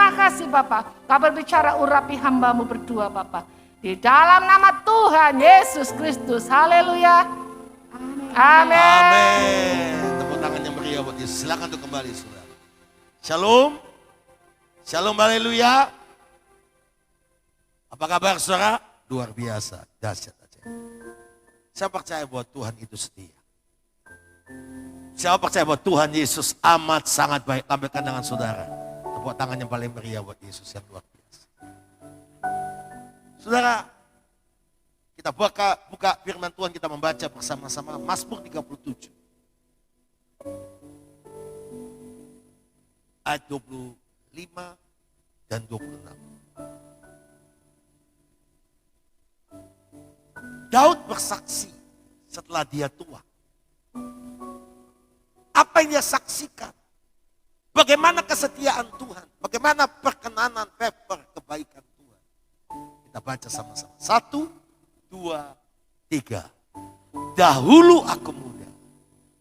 Terima kasih Bapak. Kau berbicara urapi hamba-Mu berdua Bapak. Di dalam nama Tuhan Yesus Kristus. Haleluya. Amin. Amin. Tepuk tangan yang meriah buat Yesus. Silakan untuk kembali saudara. Shalom. Shalom, haleluya. Apa kabar saudara? Luar biasa, dahsyat aja. Saya percaya bahwa Tuhan itu setia. Saya percaya bahwa Tuhan Yesus amat sangat baik. Tampilkan dengan saudara. Tepuk tangan yang paling meriah buat Yesus yang luar biasa. Saudara, kita buka firman Tuhan, kita membaca bersama-sama Mazmur 37. Ayat 25 dan 26. Daud bersaksi setelah dia tua. Apa yang dia saksikan? Bagaimana kesetiaan Tuhan? Bagaimana perkenanan, favor, kebaikan Tuhan? Kita baca sama-sama. 1, 2, 3. Dahulu aku muda,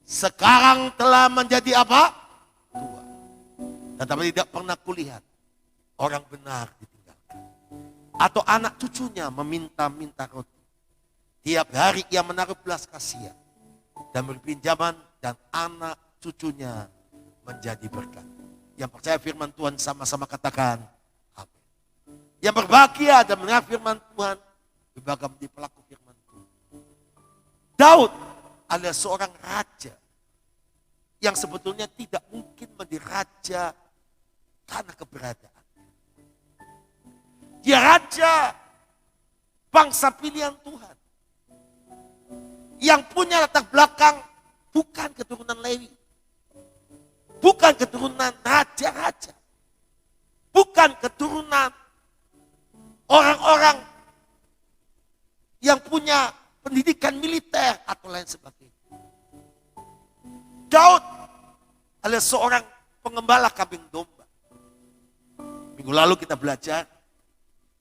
sekarang telah menjadi apa? Tua. Tetapi tidak pernah kulihat orang benar ditinggalkan, atau anak cucunya meminta-minta roti. Tiap hari ia menaruh belas kasihan dan berpinjaman, dan anak cucunya menjadi berkat. Yang percaya firman Tuhan sama-sama katakan amin. Yang berbahagia dan mendengar firman Tuhan, berbahagia menjadi pelaku firman Tuhan. Daud adalah seorang raja yang sebetulnya tidak mungkin menjadi raja karena keberadaan. Dia raja bangsa pilihan Tuhan, yang punya latar belakang bukan keturunan Lewi, bukan keturunan raja-raja, bukan keturunan orang-orang yang punya pendidikan militer atau lain sebagainya. Daud adalah seorang pengembala kambing domba. Minggu lalu kita belajar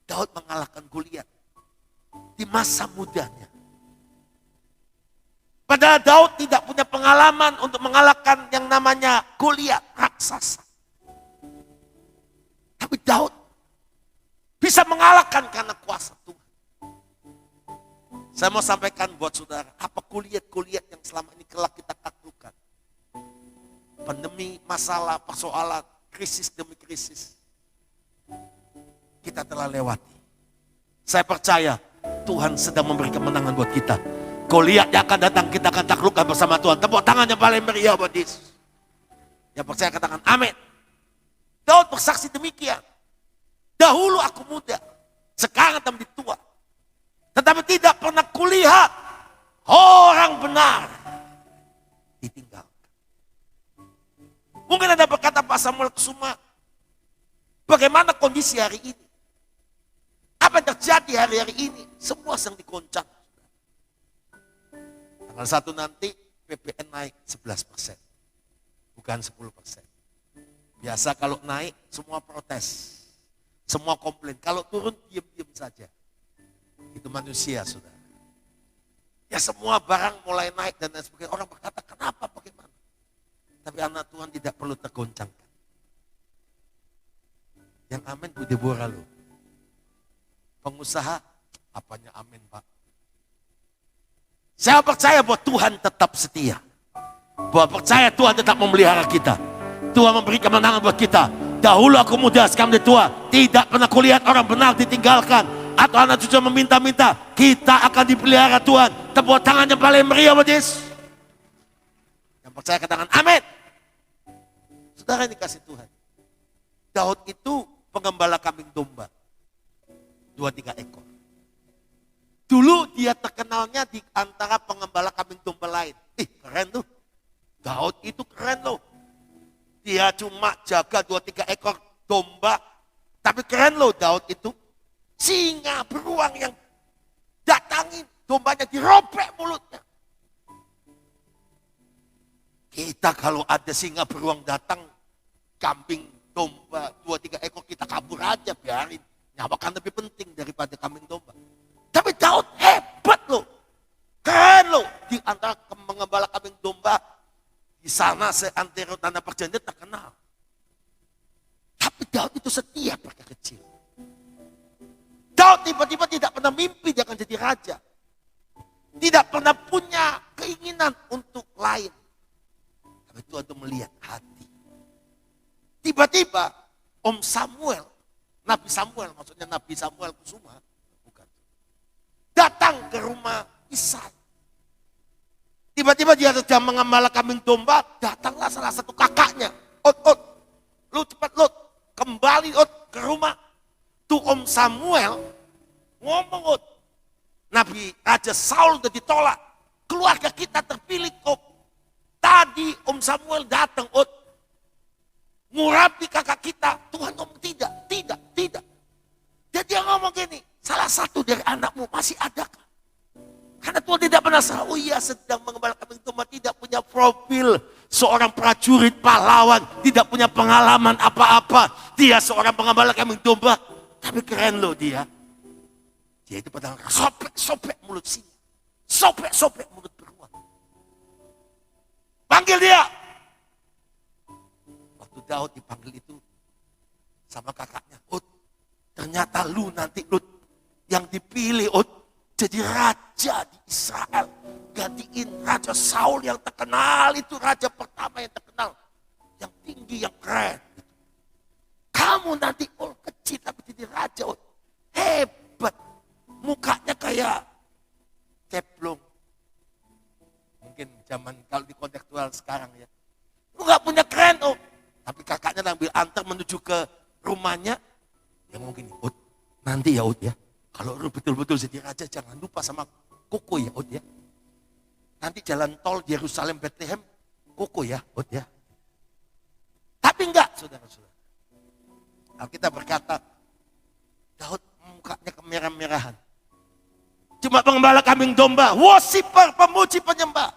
Daud mengalahkan Goliat di masa mudanya. Padahal Daud tidak punya pengalaman untuk mengalahkan yang namanya Goliat, raksasa. Tapi Daud bisa mengalahkan karena kuasa Tuhan. Saya mau sampaikan buat saudara, apa Goliat yang selama ini kelak kita taklukkan? Pandemi, masalah, persoalan, krisis demi krisis, kita telah lewati. Saya percaya Tuhan sedang memberi kemenangan buat kita. Goliat yang akan datang, kita akan taklukkan bersama Tuhan. Tepuk tangan yang paling meriah buat Yesus. Yang percaya katakan amin. Daud bersaksi demikian. Dahulu aku muda, sekarang telah menjadi tua. Tetapi tidak pernah kulihat orang benar ditinggalkan. Mungkin ada berkata Pak Samuel Kusuma, bagaimana kondisi hari ini? Apa yang terjadi hari-hari ini? Semua sedang dikoncang. Tanggal 1 nanti PPN naik 11%, bukan 10%. Biasa kalau naik semua protes, semua komplain. Kalau turun diam-diam saja. Itu manusia saudara. Ya semua barang mulai naik dan lain sebagainya. Orang berkata kenapa, bagaimana? Tapi anak Tuhan tidak perlu tergoncangkan. Yang amin Bu Deborah loh. Pengusaha, apanya amin Pak? Saya percaya bahwa Tuhan tetap setia. Bahwa percaya Tuhan tetap memelihara kita. Tuhan memberi kemenangan buat kita. Dahulu aku muda, sekarang menjadi tua. Tidak pernah kulihat orang benar ditinggalkan, atau anak cucu meminta-minta. Kita akan dipelihara Tuhan. Tepuk tangan yang paling meriah buat Yesus. Yang percaya katakan amin. Saudara ini kasih Tuhan. Daud itu pengembala kambing domba. 2-3 ekor. Dulu dia terkenalnya di antara pengembala kambing domba lain. Keren tuh. Daud itu keren loh. Dia cuma jaga 2-3 ekor domba. Tapi keren loh Daud itu. Singa beruang yang datangin dombanya dirobek mulutnya. Kita kalau ada singa beruang datang, kambing domba 2-3 ekor kita kabur aja, biarin. Nyawa kan lebih penting daripada kambing domba. Tapi Daud hebat loh. Keren loh. Di antara pengembala kambing domba, di sana seantero tanah perjanjian terkenal. Tapi Daud itu setia perkara kecil. Daud tiba-tiba tidak pernah mimpi dia akan jadi raja. Tidak pernah punya keinginan untuk lain. Tapi Tuhan itu melihat hati. Tiba-tiba Om Samuel, Nabi Samuel, maksudnya Nabi Samuel Kusuma, bukan, datang ke rumah Isai. Tiba-tiba dia sedang mengembala kambing domba, datanglah salah satu kakaknya. Lu cepat kembali ke rumah. Tuh Om Samuel ngomong, Nabi Raja Saul udah ditolak. Keluarga kita terpilih kok. Tadi Om Samuel datang, ngurapi kakak kita. Tuhan ngomong tidak. Jadi dia ngomong gini, salah satu dari anakmu masih adakah? Karena Tuhan tidak pernah salah. Oh iya, sedang mengembala kambing domba, tidak punya profil seorang prajurit pahlawan, tidak punya pengalaman apa-apa. Dia seorang pengembala kambing domba, tapi keren loh dia. Dia itu pedang sobek mulut singa, sobek mulut beruang. Panggil dia. Waktu Daud dipanggil itu sama kakaknya, ternyata lu nanti yang dipilih jadi raja di Israel. Gantiin Raja Saul yang terkenal, itu raja pertama yang terkenal. Yang tinggi, yang keren. Kamu nanti kecil tapi jadi raja. Hebat. Mukanya kayak ceplong. Mungkin zaman kalau di kontekstual sekarang ya. Lu gak punya keren Tapi kakaknya ambil antar menuju ke rumahnya. Dia ngomong gini, nanti ya ya. Kalau lu betul-betul jadi raja, jangan lupa sama koko ya, ya. Nanti jalan tol Yerusalem Bethlehem, koko ya, ya. Tapi enggak, saudara-saudara. Alkitab berkata, Daud mukanya kemerah-merahan. Cuma pengembala kambing domba, worshiper, pemuji penyembah.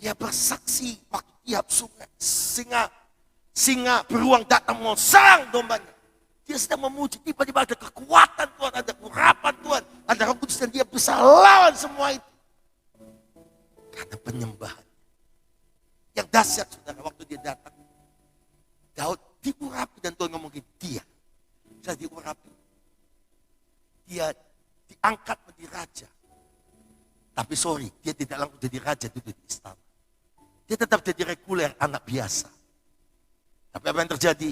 Ia bersaksi waktu tiap singa beruang datang mau serang dombanya. Dia sedang memuji, tiba-tiba ada kekuatan Tuhan, ada urapan Tuhan, ada Roh Kudus dan dia bisa lawan semua itu. Karena penyembahan. Yang dahsyat saudara, waktu dia datang, Daud diurapi dan Tuhan ngomong gini, dia sudah diurapi. Dia diangkat menjadi raja. Tapi sorry, dia tidak langsung jadi raja duduk di istana. Dia tetap jadi reguler anak biasa. Tapi apa yang terjadi?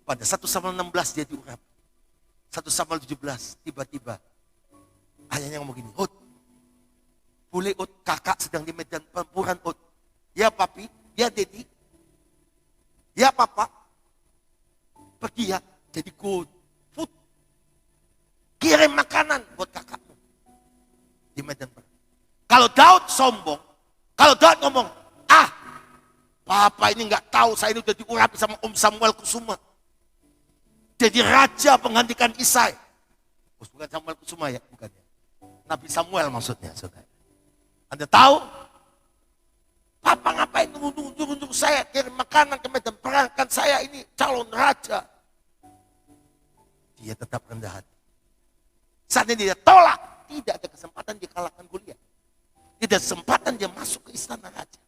Pada 1 Samuel 16 dia diurapi. 1 Samuel 17 tiba-tiba ayahnya ngomong gini, boleh kakak sedang di medan pertempuran, ya papi, ya dedi, ya papa, pergi ya, jadi good food, kirim makanan buat kakakmu di medan perang. Kalau Daud sombong, kalau Daud ngomong, papa ini nggak tahu saya ini udah diurapi sama Om Samuel Kusuma. Jadi raja penggantikan Isai. Bukan Samuel Kusuma ya, bukan ya. Nabi Samuel maksudnya, saudara. Anda tahu? Papa ngapain nunggu saya kirim makanan ke medan perang, kan saya ini calon raja. Dia tetap rendah hati. Saatnya dia tolak, tidak ada kesempatan dia kalahkan Goliat. Tidak ada kesempatan dia masuk ke istana raja.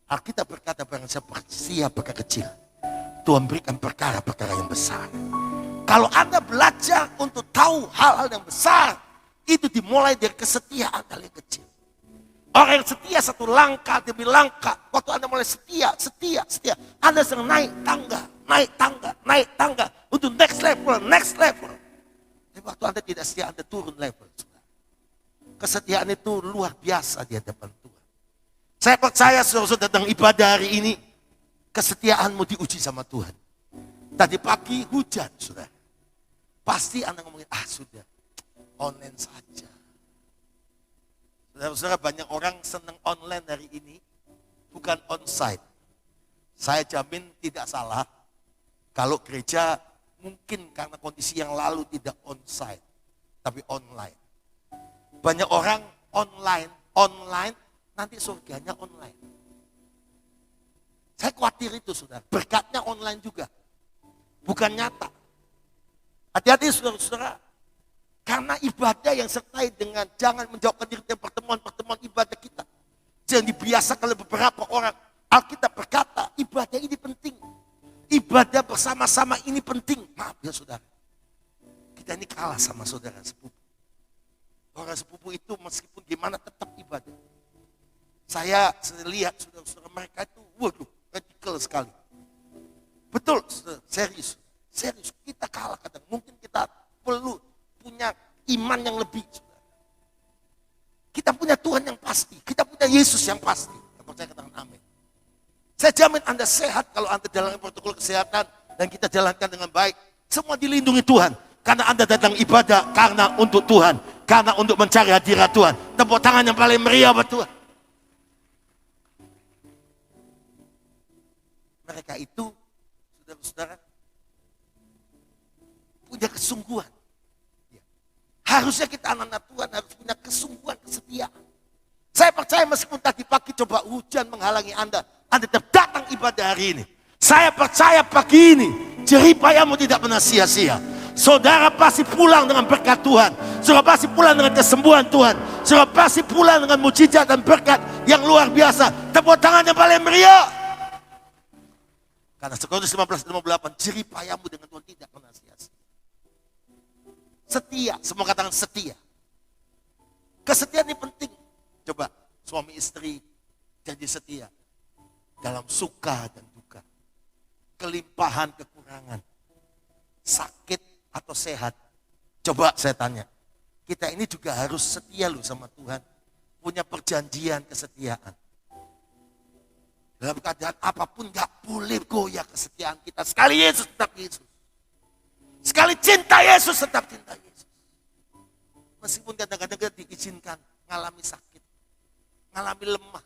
Alkitab berkata barang siapa perkara kecil, Tuhan berikan perkara-perkara yang besar. Kalau Anda belajar untuk tahu hal-hal yang besar, itu dimulai dari kesetiaan hal yang kecil. Orang yang setia satu langkah demi langkah. Waktu Anda mulai setia. Anda sedang naik tangga. Untuk next level. Tapi waktu Anda tidak setia, Anda turun level. Kesetiaan itu luar biasa di hadapan Tuhan. Saya percaya saudara-saudara datang ibadah hari ini, kesetiaanmu diuji sama Tuhan. Tadi pagi hujan, saudara. Pasti Anda ngomongin, sudah, online saja. Saudara-saudara, banyak orang senang online hari ini, bukan onsite. Saya jamin tidak salah, kalau gereja mungkin karena kondisi yang lalu tidak onsite, tapi online. Banyak orang online, nanti surganya online. Saya khawatir itu, saudara. Berkatnya online juga. Bukan nyata. Hati-hati, saudara-saudara. Karena ibadah yang sertai dengan jangan menjauhkan diri dari pertemuan-pertemuan ibadah kita. Jangan dibiasakan oleh beberapa orang. Alkitab berkata, ibadah ini penting. ibadah bersama-sama ini penting. Maaf ya saudara, kita ini kalah sama saudara sepupu. Orang sepupu itu meskipun gimana tetap ibadah. Saya lihat saudara-saudara mereka itu, waduh, radikal sekali. Betul, serius. Kita kalah kadang. Mungkin kita perlu punya iman yang lebih, saudara. Kita punya Tuhan yang pasti. Kita punya Yesus yang pasti. Yang percaya katakan amin. Saya jamin Anda sehat kalau Anda jalankan protokol kesehatan dan kita jalankan dengan baik. Semua dilindungi Tuhan. Karena Anda datang ibadah karena untuk Tuhan. Karena untuk mencari hadirat Tuhan. Tepuk tangan yang paling meriah buat Tuhan. Mereka itu, saudara-saudara, punya kesungguhan. Harusnya kita anak-anak Tuhan harus punya kesungguhan, kesetiaan. Saya percaya meskipun tadi pagi coba hujan menghalangi Anda tetap datang ibadah hari ini. Saya percaya pagi ini jeripayamu tidak pernah sia-sia. Saudara pasti pulang dengan berkat Tuhan. Saudara pasti pulang dengan kesembuhan Tuhan. Saudara pasti pulang dengan mujizat dan berkat yang luar biasa. Tepuk tangan yang paling meriah. Karena Korintus 15:58, jeripayamu dengan Tuhan tidak pernah sia-sia. Setia, semua katakan setia. Kesetiaan ini penting. Coba suami istri janji setia dalam suka dan duka, kelimpahan, kekurangan, sakit atau sehat. Coba saya tanya, kita ini juga harus setia loh sama Tuhan, punya perjanjian kesetiaan. Dalam keadaan apapun gak boleh goyah kesetiaan kita. Sekali Yesus tetap Yesus. Sekali cinta Yesus tetap cinta Yesus. Meskipun kadang-kadang kita diizinkan mengalami sakit, mengalami lemah.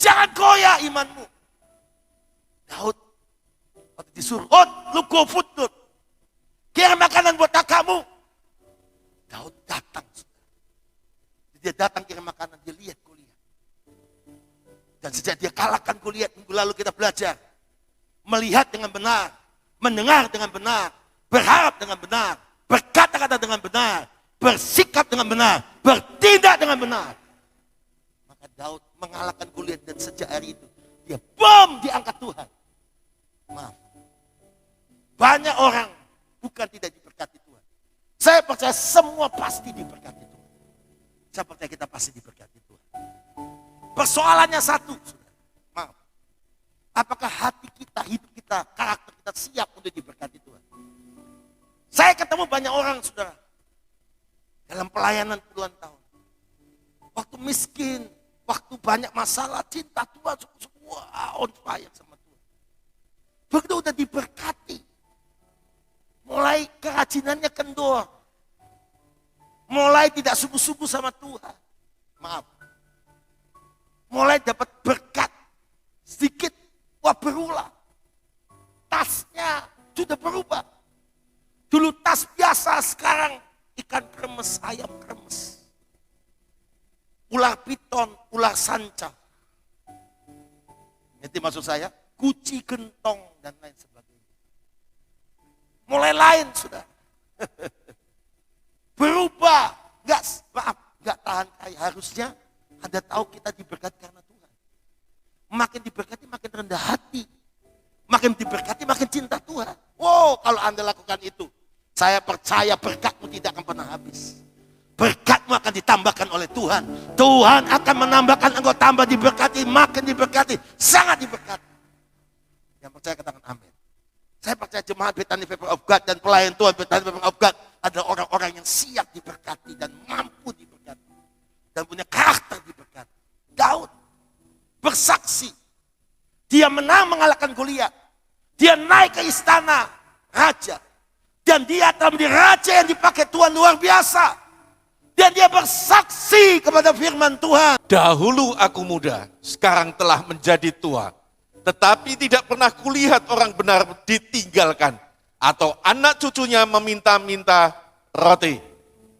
Jangan goyah imanmu. Daud waktu disuruh, lu go food, kirim makanan buat kakakmu. Daud datang. Dia datang kirim makanan, dia lihat Goliat. Dan sejak dia kalahkan Goliat, minggu lalu kita belajar. Melihat dengan benar, mendengar dengan benar, berharap dengan benar, berkata-kata dengan benar, bersikap dengan benar, bertindak dengan benar. Maka Daud mengalahkan Goliat dan sejak hari itu dia diangkat Tuhan. Maaf. Banyak orang bukan tidak diberkati Tuhan. Saya percaya semua pasti diberkati Tuhan. Saya percaya kita pasti diberkati Tuhan. Persoalannya satu, saudara. Maaf. Apakah hati kita, hidup kita, karakter kita siap untuk diberkati Tuhan? Saya ketemu banyak orang, saudara, dalam pelayanan puluhan tahun. Waktu miskin, waktu banyak masalah, cinta Tuhan, semua on fire sama Tuhan. Begitu udah diberkati, mulai kerajinannya kendor, mulai tidak sungguh-sungguh sama Tuhan. Maaf. Mulai dapat berkat, sedikit, wah berulang. Tasnya sudah berubah. Dulu tas biasa, sekarang ikan kremes, ayam kremes. Ular piton, ular sanca. Itu maksud saya, kuci gentong dan lain sebagainya. Mulai lain sudah. Berubah, enggak tahan kayak harusnya. Anda tahu kita diberkati karena Tuhan. Makin diberkati makin rendah hati. Makin diberkati makin cinta Tuhan. Wow, kalau Anda lakukan itu, saya percaya berkatmu tidak akan pernah habis. Berkatmu akan ditambahkan oleh Tuhan. Tuhan akan menambahkan engkau tambah diberkati, makin diberkati, sangat diberkati. Yang percaya katakan amin. Saya percaya jemaat Bethany People of God dan pelayan Tuhan Bethany People of God adalah orang-orang yang siap diberkati dan mampu diberkati. Dan punya karakter diberkati. Daud bersaksi. Dia menang mengalahkan Goliat. Dia naik ke istana raja. Dan dia akan menjadi raja yang dipakai Tuhan luar biasa. Dan dia bersaksi kepada firman Tuhan. Dahulu aku muda, sekarang telah menjadi tua. Tetapi tidak pernah kulihat orang benar ditinggalkan. Atau anak cucunya meminta-minta roti.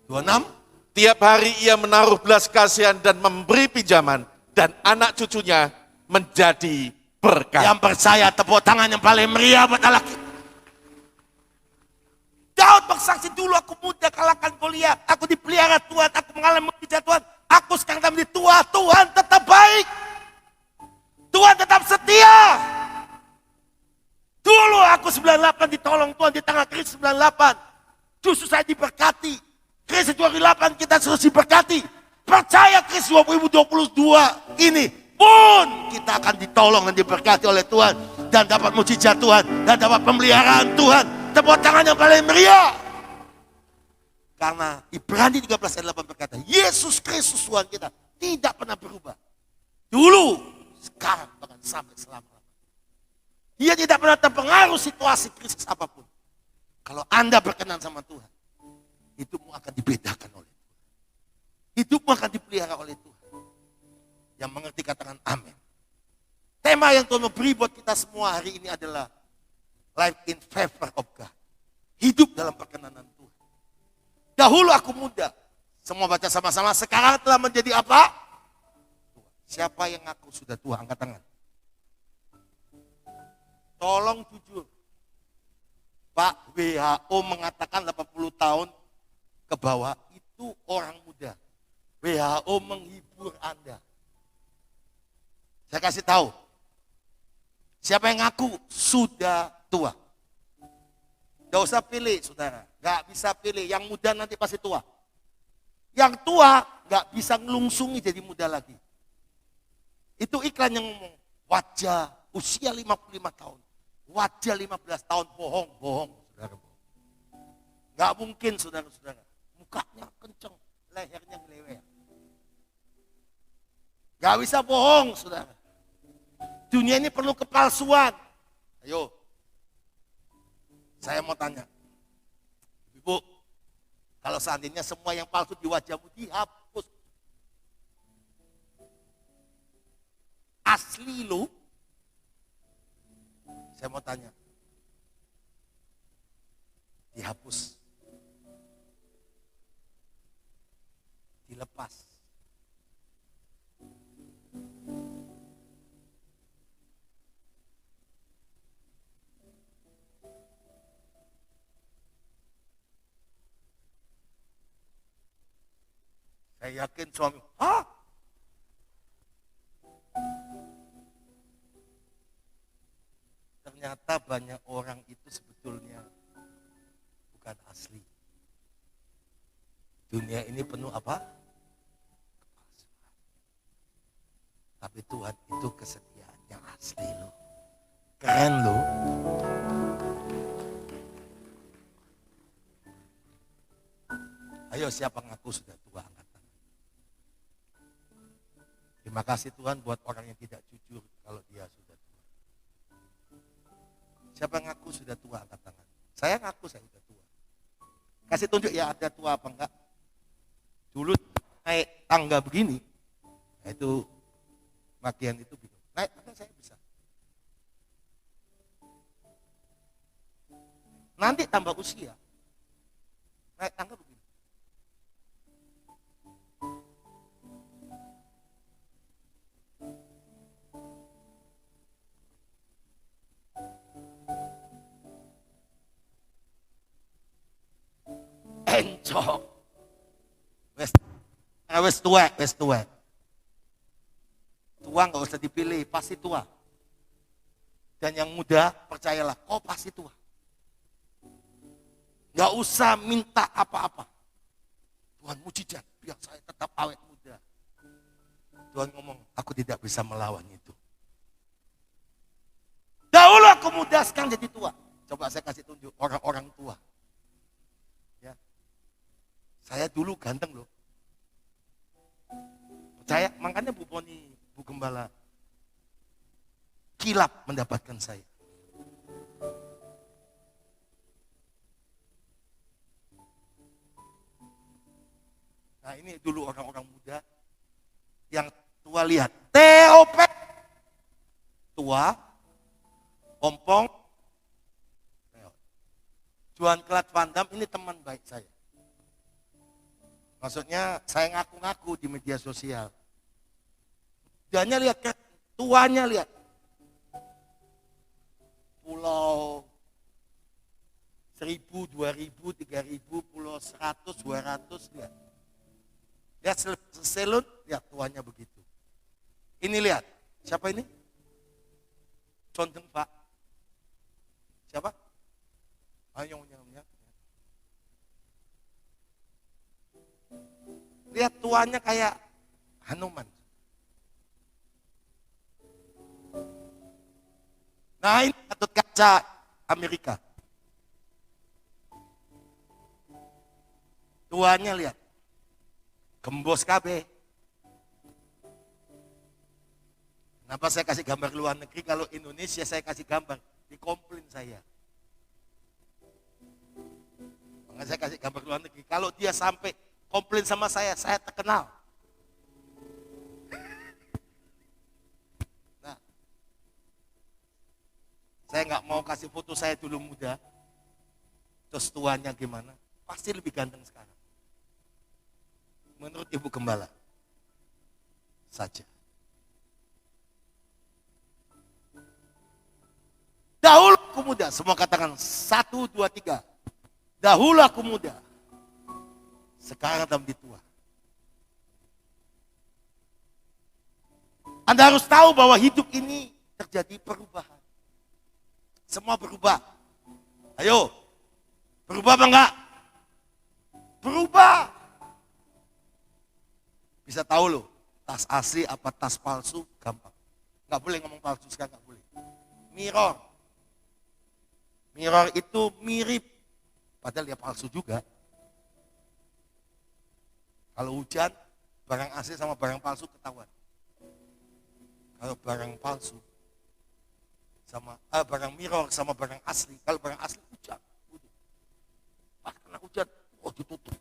26. Tiap hari ia menaruh belas kasihan dan memberi pinjaman. Dan anak cucunya menjadi berkat. Yang percaya tepuk tangan yang paling meriah buat Allah. Daud bersaksi, dulu aku muda kalahkan Goliat. Aku dipelihara Tuhan, aku mengalami mujizat Tuhan. Aku sekarang menjadi tua, Tuhan tetap baik. Tuhan tetap setia. Dulu aku 98 ditolong Tuhan di tengah krisis 98. Justru saya diberkati. Krisis 2008 kita terus diberkati. Percaya krisis 2022 ini pun kita akan ditolong dan diberkati oleh Tuhan. Dan dapat mujizat Tuhan. Dan dapat pemeliharaan Tuhan. Tepuk tangan yang paling meriah. Karena Ibrani 13 ayat 8 berkata, Yesus Kristus Tuhan kita tidak pernah berubah. Dulu, sekarang, bahkan sampai selama-lamanya. Dia tidak pernah terpengaruh situasi krisis apapun. Kalau Anda berkenan sama Tuhan, hidupmu akan dibedakan oleh Tuhan. Hidupmu akan dipelihara oleh Tuhan. Yang mengerti katakan amin. Tema yang Tuhan beri buat kita semua hari ini adalah life in favor of God. Hidup dalam perkenanan Tuhan. Dahulu aku muda. Semua baca sama-sama. Sekarang telah menjadi apa? Siapa yang ngaku sudah tua? Angkat tangan. Tolong jujur. Pak, WHO mengatakan 80 tahun ke bawah itu orang muda. WHO menghibur Anda. Saya kasih tahu. Siapa yang ngaku sudah tua? Gak usah pilih, saudara. Gak bisa pilih. Yang muda nanti pasti tua. Yang tua gak bisa ngelungsungi jadi muda lagi. Itu iklan yang ngomong. Wajah usia 55 tahun. Wajah 15 tahun. Bohong. Saudara. Gak mungkin, saudara-saudara. Mukanya kenceng. Lehernya ngelewer. Gak bisa bohong, saudara. Dunia ini perlu kepalsuan. Ayo. Saya mau tanya. Ibu, kalau seandainya semua yang palsu di wajahmu dihapus. Asli lo. Saya mau tanya. Dihapus. Dilepas. Saya yakin suami, ternyata banyak orang itu sebetulnya bukan asli. Dunia ini penuh apa? Kepalsuan. Tapi Tuhan itu kesetiaan yang asli loh. Keren loh. Ayo siapa ngaku sudah tua, angkat tangan. Terima kasih Tuhan buat orang yang tidak jujur kalau dia sudah tua. Siapa ngaku sudah tua, angkat tangan. Saya ngaku saya sudah tua. Kasih tunjuk ya ada tua apa enggak. Dulu naik tangga begini, itu bagian itu bingung. Naik tangga saya bisa. Nanti tambah usia, naik tangga begini. Encok. Wes tua. Tua nggak usah dipilih, pasti tua. Dan yang muda, percayalah, kau pasti tua. Nggak usah minta apa-apa. Tuhan mujizat, biar saya tetap awet muda. Tuhan ngomong, aku tidak bisa melawan itu. Dahulu aku muda, sekarang jadi tua. Coba saya kasih tunjuk orang-orang tua. Ya. Saya dulu ganteng loh. Percaya, makanya Bu Poni, Bu Gembala, kilap mendapatkan saya. Nah ini dulu orang-orang muda yang tua, lihat. TOP tua, ompong, Juan Claude Van Damme ini teman baik saya. Maksudnya saya ngaku-ngaku di media sosial. Dianya lihat kan, tuanya lihat. Pulau 1000, 2000, 3000, pulau 100, 200, lihat. Lihat selun, lihat tuanya begitu. Ini lihat, siapa ini? Condeng Pak. Siapa? Ayo, lihat tuannya kayak Hanuman. Nah ini Gatot Kaca Amerika. Tuannya lihat. Gembos KB. Kenapa saya kasih gambar luar negeri, kalau Indonesia saya kasih gambar, dikomplain saya. Makanya saya kasih gambar luar negeri. Kalau dia sampai komplain sama saya terkenal. Nah, saya nggak mau kasih foto saya dulu muda, terus tuannya gimana, pasti lebih ganteng sekarang. Menurut Ibu Gembala saja. Dahulu aku muda, semua katakan 1, 2, 3. Dahulu aku muda, sekarang dalam tua. Anda harus tahu bahwa hidup ini terjadi perubahan. Semua berubah. Ayo, berubah apa enggak? Berubah. Bisa tahu loh, tas asli apa tas palsu, gampang. Enggak boleh ngomong palsu sekarang, enggak boleh. Mirror. Mirror itu mirip, padahal dia palsu juga. Kalau hujan, barang asli sama barang palsu ketahuan. Kalau barang palsu sama barang mirror sama barang asli, kalau barang asli hujan, pas kena hujan, oh ditutup.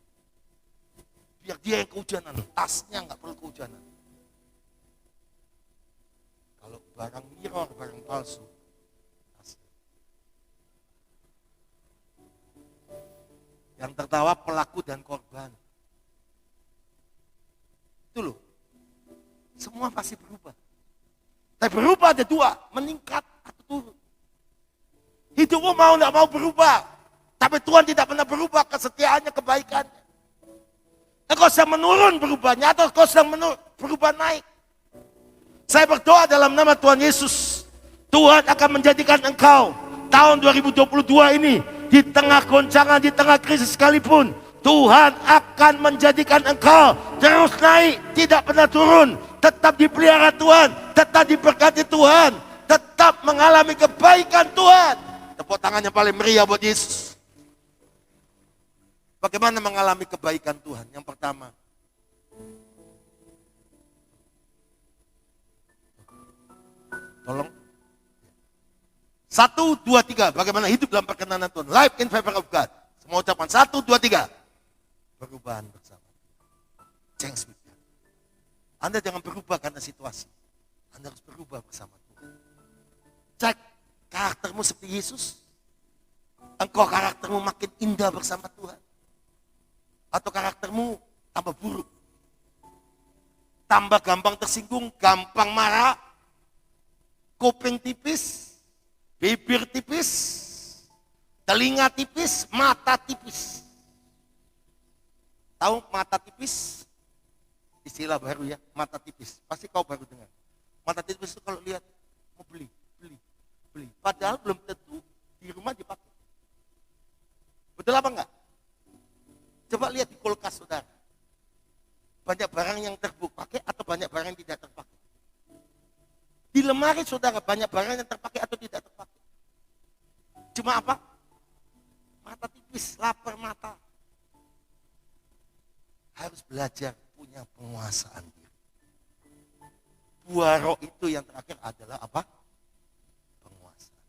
Biar dia yang kehujanan, tasnya nggak perlu kehujanan. Kalau barang mirror, barang palsu, asli. Yang tertawa pelaku dan korban. Itu loh, semua pasti berubah. Tapi berubah ada dua, meningkat atau turun. Hidupmu mau tidak mau berubah, tapi Tuhan tidak pernah berubah kesetiaannya, kebaikannya. Engkau sedang menurun berubahnya atau engkau sedang berubah naik. Saya berdoa dalam nama Tuhan Yesus, Tuhan akan menjadikan engkau tahun 2022 ini, di tengah goncangan, di tengah krisis sekalipun, Tuhan akan menjadikan engkau terus naik, tidak pernah turun, tetap dipelihara Tuhan, tetap diberkati Tuhan, tetap mengalami kebaikan Tuhan. Tepuk tangannya paling meriah buat Yesus. Bagaimana mengalami kebaikan Tuhan? Yang pertama, tolong. 1, 2, 3. Bagaimana hidup dalam perkenanan Tuhan? Life in favor of God. Semua ucapan 1, 2, 3. Perubahan bersama. Change with God. Anda jangan berubah karena situasi. Anda harus berubah bersama Tuhan. Cek karaktermu seperti Yesus. Engkau karaktermu makin indah bersama Tuhan. Atau karaktermu tambah buruk. Tambah gampang tersinggung, gampang marah, kuping tipis, bibir tipis, telinga tipis, mata tipis. Tahu mata tipis? Istilah baru ya, mata tipis. Pasti kau baru dengar. Mata tipis itu kalau lihat, mau beli. Padahal belum tentu di rumah dipakai. Betul apa enggak? Coba lihat di kulkas saudara. Banyak barang yang terpakai atau banyak barang yang tidak terpakai. Di lemari saudara banyak barang yang terpakai atau tidak terpakai. Cuma apa? Mata tipis, lapar mata. Harus belajar punya penguasaan diri. Buah roh itu yang terakhir adalah apa? Penguasaan.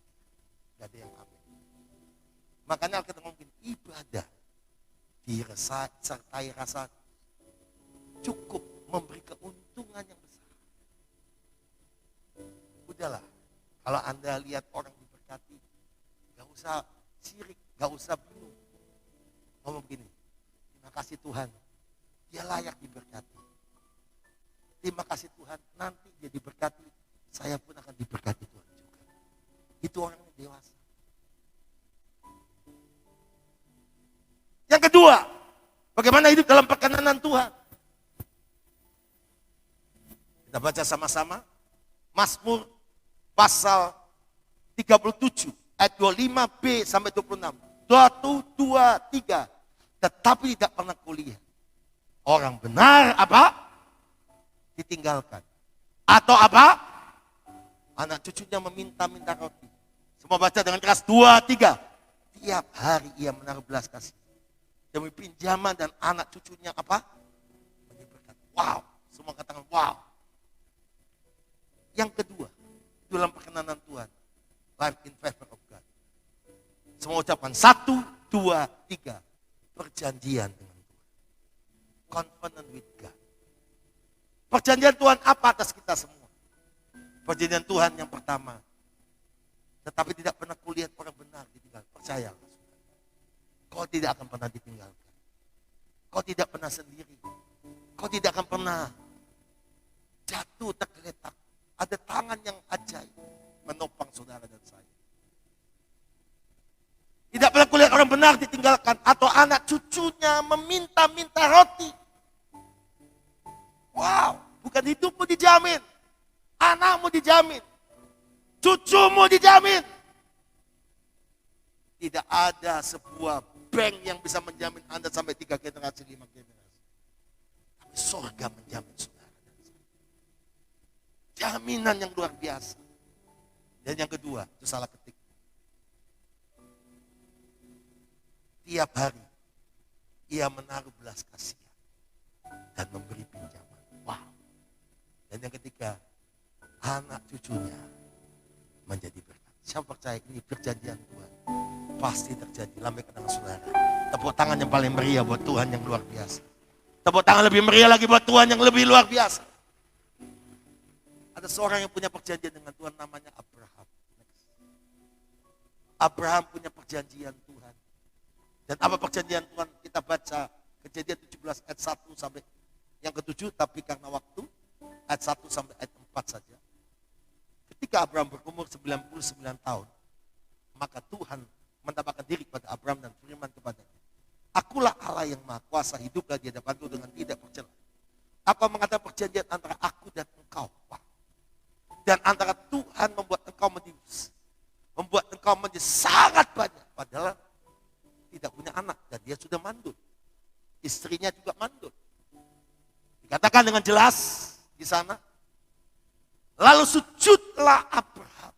Gak ada yang amin. Makanya Alkitab ngomongin ibadah disertai rasa cukup memberi keuntungan yang besar. Udahlah, kalau Anda lihat orang diberkati, gak usah sirik, gak usah bingung. Ngomong begini, terima kasih Tuhan, dia layak diberkati. Terima kasih Tuhan, nanti dia diberkati, saya pun akan diberkati Tuhan juga. Itu orang yang dewasa. Yang kedua, bagaimana hidup dalam perkenanan Tuhan? Kita baca sama-sama Mazmur pasal 37 ayat 25b sampai 26. 1, 2, 3. Tetapi tidak pernah kulihat orang benar apa? Ditinggalkan. Atau apa? Anak cucunya meminta-minta roti. Semua baca dengan keras. 2, 3. Tiap hari ia menaruh belas kasih demi pinjaman dan anak cucunya apa? Berkat. Wow. Semua katakan wow. Yang kedua, dalam perkenanan Tuhan, life in favor of God. Semua ucapan 1, 2, 3. Perjanjian dengan Tuhan. Covenant with God. Perjanjian Tuhan apa atas kita semua? Perjanjian Tuhan yang pertama. Tetapi tidak pernah kulihat orang benar ditinggalkan. Percaya. Kau tidak akan pernah ditinggalkan. Kau tidak pernah sendiri. Kau tidak akan pernah jatuh tergeletak. Ada tangan yang ajaib menopang saudara dan saya. Tidak pernah kulihat orang benar ditinggalkan atau anak cucunya meminta-minta roti. Wow, bukan hidupmu dijamin. Anakmu dijamin. Cucumu dijamin. Tidak ada sebuah bank yang bisa menjamin Anda sampai 3 generasi, 5 generasi. Tapi surga menjamin saudara dan saya. Jaminan yang luar biasa. Dan yang kedua, itu salah ketik. Tiap hari ia menaruh belas kasihan dan memberi pinjaman. Wow. Dan yang ketiga, anak cucunya menjadi berkat. Siapa percaya ini perjanjian Tuhan? Pasti terjadi. Lambaikan tangan saudara. Tepuk tangan yang paling meriah buat Tuhan yang luar biasa. Tepuk tangan lebih meriah lagi buat Tuhan yang lebih luar biasa. Ada seorang yang punya perjanjian dengan Tuhan, namanya Abraham. Abraham punya perjanjian Tuhan. Dan apa perjanjian Tuhan? Kita baca Kejadian 17 ayat 1 sampai yang ke-7, tapi karena waktu ayat 1 sampai ayat 4 saja. Ketika Abraham berumur 99 tahun, maka Tuhan menampakkan diri kepada Abraham dan firman kepadanya. Akulah Allah yang Maha Kuasa, hiduplah di hadapanku dengan tidak bercela. Aku mengatakan perjanjian antara aku dan engkau. Dan antara Tuhan membuat engkau menjadi sangat banyak. Padahal tidak punya anak dan dia sudah mandul. Istrinya juga mandul. Dikatakan dengan jelas di sana. Lalu sujudlah Abraham.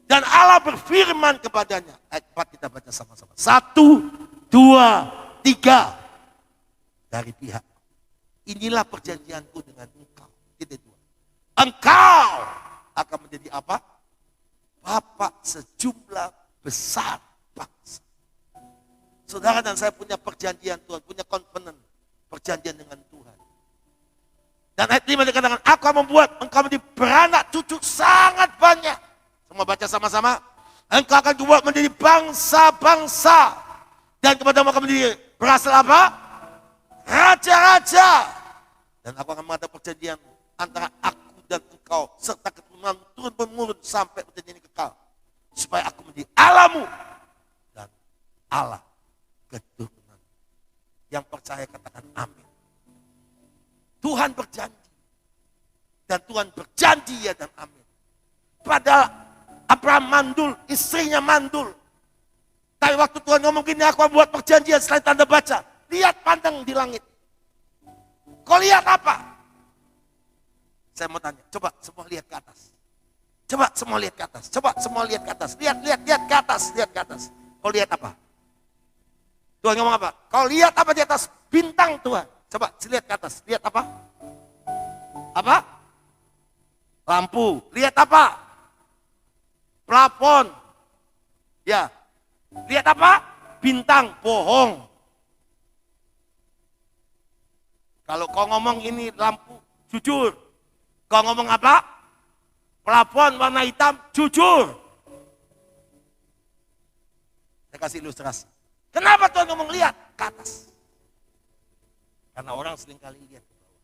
Dan Allah berfirman kepadanya. Ayat 4 kita baca sama-sama. 1, 2, 3. Dari pihak. Inilah perjanjianku dengan engkau. Titik 2. Engkau akan menjadi apa? Bapak sejumlah besar bangsa. Saudara dan saya punya perjanjian Tuhan, punya covenant, perjanjian dengan Tuhan. Dan ayat 5 dikatakan, aku akan membuat engkau menjadi beranak cucu sangat banyak. Semua baca sama-sama. Engkau akan dibuat menjadi bangsa-bangsa. Dan kepadamu akan menjadi berasal apa? Raja-raja. Dan aku akan mengadakan perjanjian antara aku dan engkau, serta keturunan turun-menurun sampai perjanjian ini kekal. Supaya aku menjadi Allahmu dan Allah keturunan. Yang percaya katakan amin. Tuhan berjanji. Dan Tuhan berjanji ya dan amin. Padahal Abraham mandul, istrinya mandul. Tapi waktu Tuhan ngomong gini, aku buat perjanjian selain tanda baca. Lihat pandang di langit. Kau lihat apa? Saya mau tanya, coba semua lihat ke atas. Coba semua lihat ke atas. Coba semua lihat ke atas. Lihat ke atas, lihat ke atas. Kau lihat apa? Tuhan ngomong apa? Kau lihat apa di atas? Bintang Tuhan. Coba lihat ke atas. Lihat apa? Apa? Lampu. Lihat apa? Plafon. Ya. Lihat apa? Bintang. Bohong. Kalau kau ngomong ini lampu, jujur. Kau ngomong apa? Plafon warna hitam, jujur. Saya kasih ilustrasi. Kenapa Tuhan ngomong lihat ke atas? Karena orang seringkali lihat ke bawah.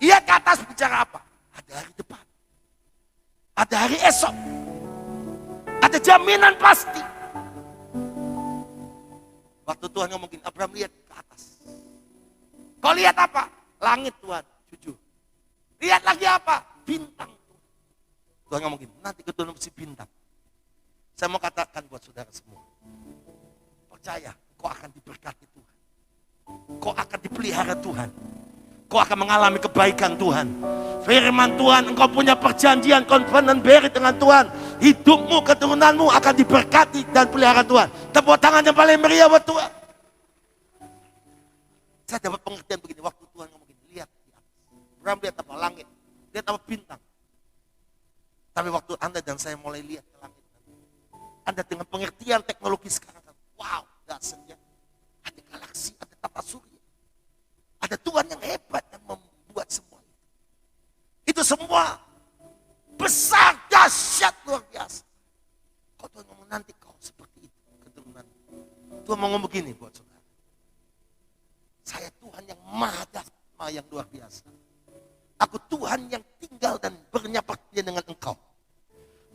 Lihat ke atas bicara apa? Ada hari depan. Ada hari esok. Ada jaminan pasti. Waktu Tuhan ngomongin Abraham lihat ke atas. Kau lihat apa? Langit Tuhan, jujur. Lihat lagi apa? Bintang. Tuhan ngomongin, nanti keturunan si bintang. Saya mau katakan buat saudara semua. Percaya, kau akan diberkati Tuhan. Kau akan dipelihara Tuhan. Kau akan mengalami kebaikan Tuhan. Firman Tuhan, engkau punya perjanjian covenant beri dengan Tuhan. Hidupmu, keturunanmu akan diberkati dan pelihara Tuhan. Tepuk tangan yang paling meriah buat Tuhan. Saya dapat pengertian begini, waktu Tuhan ngomong begini, lihat di atas. Abraham lihat apa? Langit. Lihat apa? Bintang. Tapi waktu Anda dan saya mulai lihat ke langit, Anda dengan pengertian teknologi sekarang, wow, dahsyatnya. Ada galaksi, ada tata surya. Ada Tuhan yang hebat yang membuat semua itu. Itu semua besar, dahsyat, luar biasa. Kau Tuhan ngomong nanti kau seperti itu, keturunan. Tuhan mau ngomong begini buat saudara. Saya Tuhan yang maha dahsyat, yang luar biasa. Aku Tuhan yang tinggal dan bernyapaknya dengan engkau.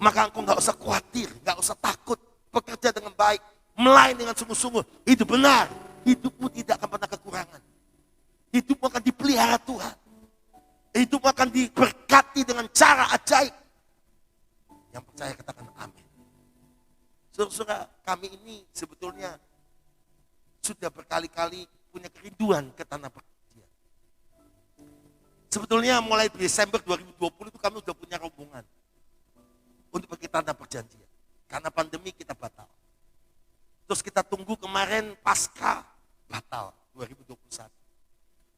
Maka engkau gak usah khawatir, gak usah takut. Bekerja dengan baik, melayani dengan sungguh-sungguh. Itu benar, hidupmu tidak akan pernah kekurangan. Hidupmu akan dipelihara Tuhan. Hidupmu akan diberkati dengan cara ajaib. Yang percaya katakan amin. Saudara-saudara, kami ini sebetulnya sudah berkali-kali punya kerinduan ke tanah perjanjian. Sebetulnya mulai Desember 2020 itu kami sudah punya rombongan untuk pergi tanah perjanjian. Karena pandemi kita batal. Terus kita tunggu kemarin pasca batal 2021.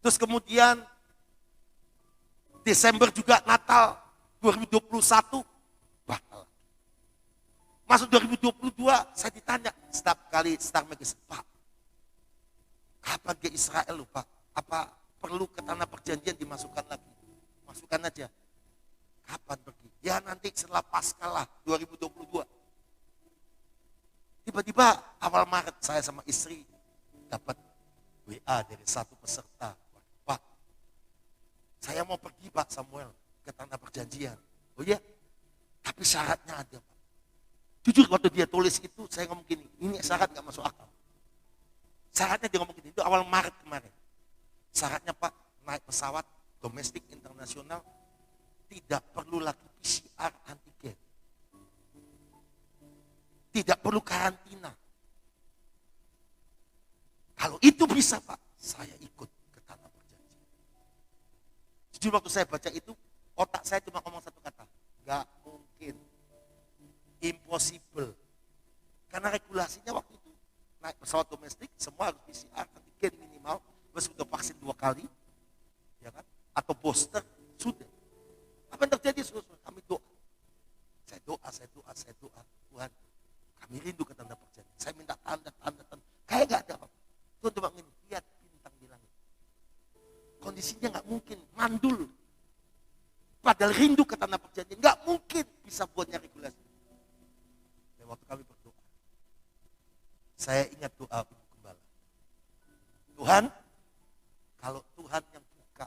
Terus kemudian Desember juga Natal 2021 batal. Masuk 2022 saya ditanya setiap kali Star Magazine, Pak, kapan ke Israel lu Pak? Apa perlu ke tanah perjanjian dimasukkan lagi? Masukkan aja. Kapan pergi? Ya nanti setelah Paskah lah 2022. Tiba-tiba awal Maret saya sama istri dapat WA dari satu peserta. Pak, saya mau pergi Pak Samuel ke tanah perjanjian. Oh iya? Tapi syaratnya ada Pak. Jujur waktu dia tulis itu saya ngomong gini, ini syarat gak masuk akal. Syaratnya dia ngomong gini, itu awal Maret kemarin. Syaratnya Pak, naik pesawat domestik internasional tidak perlu lagi PCR antigen. Tidak perlu karantina. Kalau itu bisa Pak, saya ikut ke tanah perjanjian. Jujur waktu saya baca itu, otak saya cuma ngomong satu kata, gak mungkin. Impossible. Karena regulasinya waktu itu, naik pesawat domestik, semua harus PCR antigen minimal, terus sudah vaksin 2 kali, ya kan? Atau booster, sudah. Apa yang terjadi? Kami doa. Saya doa. Tuhan, kami rindu ke tanda perjanjian. Saya minta tanda. Kayak gak ada apa-apa. Tuhan cuma ngini, lihat bintang di langit. Kondisinya gak mungkin, mandul. Padahal rindu ke tanah perjanjian, gak mungkin bisa buatnya regulasi. Dan waktu kami berdoa, saya ingat doa Ibu Gembala. Tuhan, kalau Tuhan yang buka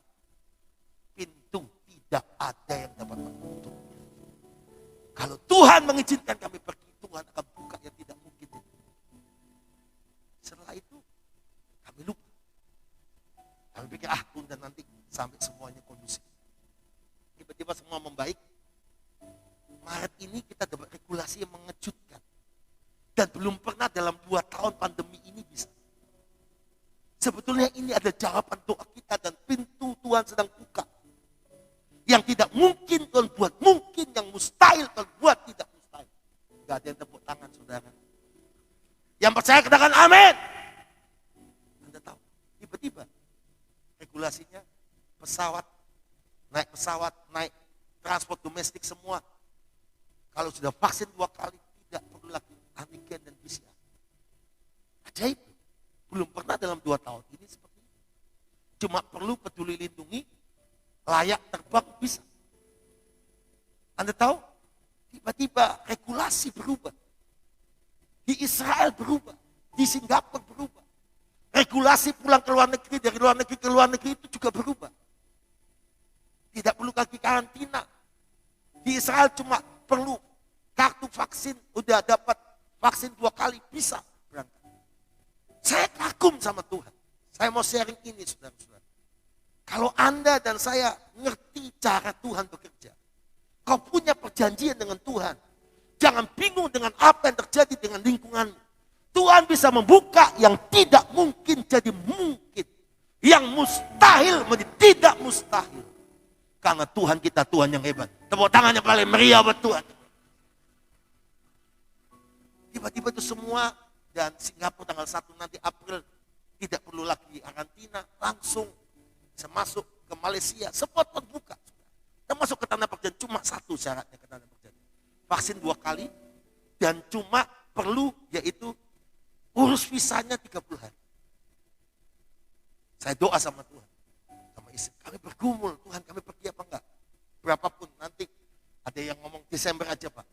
pintu, tidak ada yang dapat menutup. Kalau Tuhan mengizinkan kami pergi, Tuhan akan buka yang tidak mungkin. Setelah itu, kami lupa. Kami pikir, tunda nanti sampai semuanya kondusif. Tiba-tiba semua membaik. Maret ini kita dapat regulasi yang mengejutkan. Dan belum pernah dalam 2 tahun pandemi ini bisa. Sebetulnya ini ada jawaban doa kita dan pintu Tuhan sedang buka. Yang tidak mungkin Tuhan buat mungkin, yang mustahil Tuhan buat tidak mustahil. Gak ada yang tepuk tangan saudara. Yang percaya katakan amin. Anda tahu, tiba-tiba regulasinya pesawat, naik transport domestik semua. Kalau sudah vaksin 2 kali tidak perlu lagi antigen dan PCR. Ajaib. Belum pernah dalam 2 tahun ini seperti itu. Cuma perlu peduli lindungi, layak terbang bisa. Anda tahu? Tiba-tiba regulasi berubah. Di Israel berubah. Di Singapura berubah. Regulasi pulang ke luar negeri, dari luar negeri ke luar negeri itu juga berubah. Tidak perlu lagi karantina. Di Israel cuma perlu kartu vaksin, udah dapat vaksin 2 kali bisa berangkat. Saya kagum sama Tuhan. Saya mau sharing ini saudara-saudara. Kalau Anda dan saya ngerti cara Tuhan bekerja, kau punya perjanjian dengan Tuhan, Jangan bingung dengan apa yang terjadi dengan lingkungan. Tuhan bisa membuka yang tidak mungkin jadi mungkin. Yang mustahil menjadi tidak mustahil. Karena Tuhan kita Tuhan yang hebat. Tepuk tangannya paling meriah buat Tuhan. Tiba-tiba itu semua, dan Singapura tanggal 1 nanti April tidak perlu lagi karantina, langsung bisa masuk ke Malaysia, sempat terbuka. Dan masuk ke tanah perjanjian, cuma satu syaratnya ke tanah perjanjian. Vaksin 2 kali, dan cuma perlu yaitu urus visanya 30 hari. Saya doa sama Tuhan, sama istri, kami bergumul, Tuhan kami pergi apa enggak? Berapapun nanti, ada yang ngomong Desember aja Pak.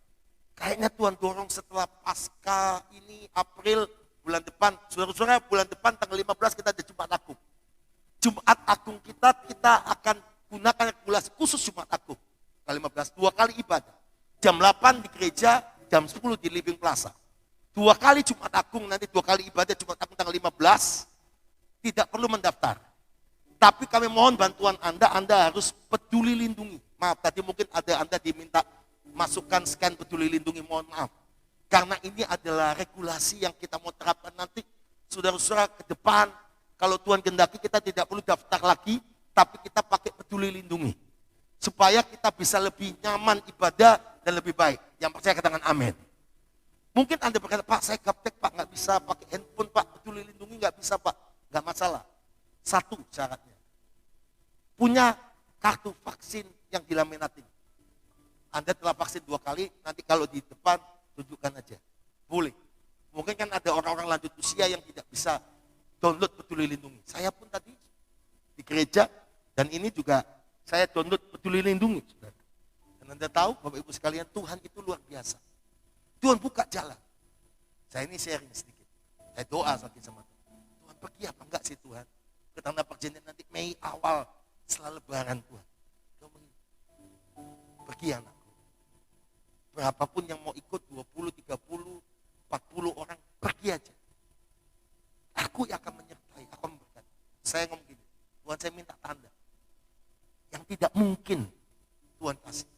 Kayaknya Tuhan dorong setelah pasca ini April bulan depan, saudara-saudara bulan depan tanggal 15 kita ada Jumat Agung. Jumat Agung kita akan gunakan regulasi khusus Jumat Agung. Tanggal 15, 2 kali ibadah. Jam 8 di gereja, jam 10 di Living Plaza. 2 kali Jumat Agung, nanti 2 kali ibadah Jumat Agung tanggal 15, tidak perlu mendaftar. Tapi kami mohon bantuan Anda harus peduli lindungi. Maaf, tadi mungkin ada Anda diminta masukkan scan peduli lindungi, mohon maaf. Karena ini adalah regulasi yang kita mau terapkan nanti. Saudara-saudara ke depan, kalau Tuhan kehendaki kita tidak perlu daftar lagi, tapi kita pakai peduli lindungi. Supaya kita bisa lebih nyaman ibadah dan lebih baik. Yang percaya katakan amin. Mungkin Anda berkata, Pak saya gaptek Pak, nggak bisa pakai handphone Pak, peduli lindungi nggak bisa Pak. Nggak masalah. Satu syaratnya. Punya kartu vaksin yang dilaminating. Anda telah vaksin 2 kali, nanti kalau di depan tunjukkan aja. Boleh. Mungkin kan ada orang-orang lanjut usia yang tidak bisa download peduli lindungi. Saya pun tadi di gereja, dan ini juga saya download peduli lindungi. Saudara. Dan Anda tahu Bapak Ibu sekalian, Tuhan itu luar biasa. Tuhan buka jalan. Saya ini sharing sedikit. Saya doa sama Tuhan. Tuhan pergi apa enggak sih Tuhan? Ke tanah perjanjian nanti Mei awal setelah lebaran Tuhan. Pergi anakku. Berapapun yang mau ikut, 20, 30, 40 orang, pergi aja. Aku yang akan menyertai, aku memberkati. Saya ngomong gini, Tuhan saya minta tanda. Yang tidak mungkin Tuhan kasih.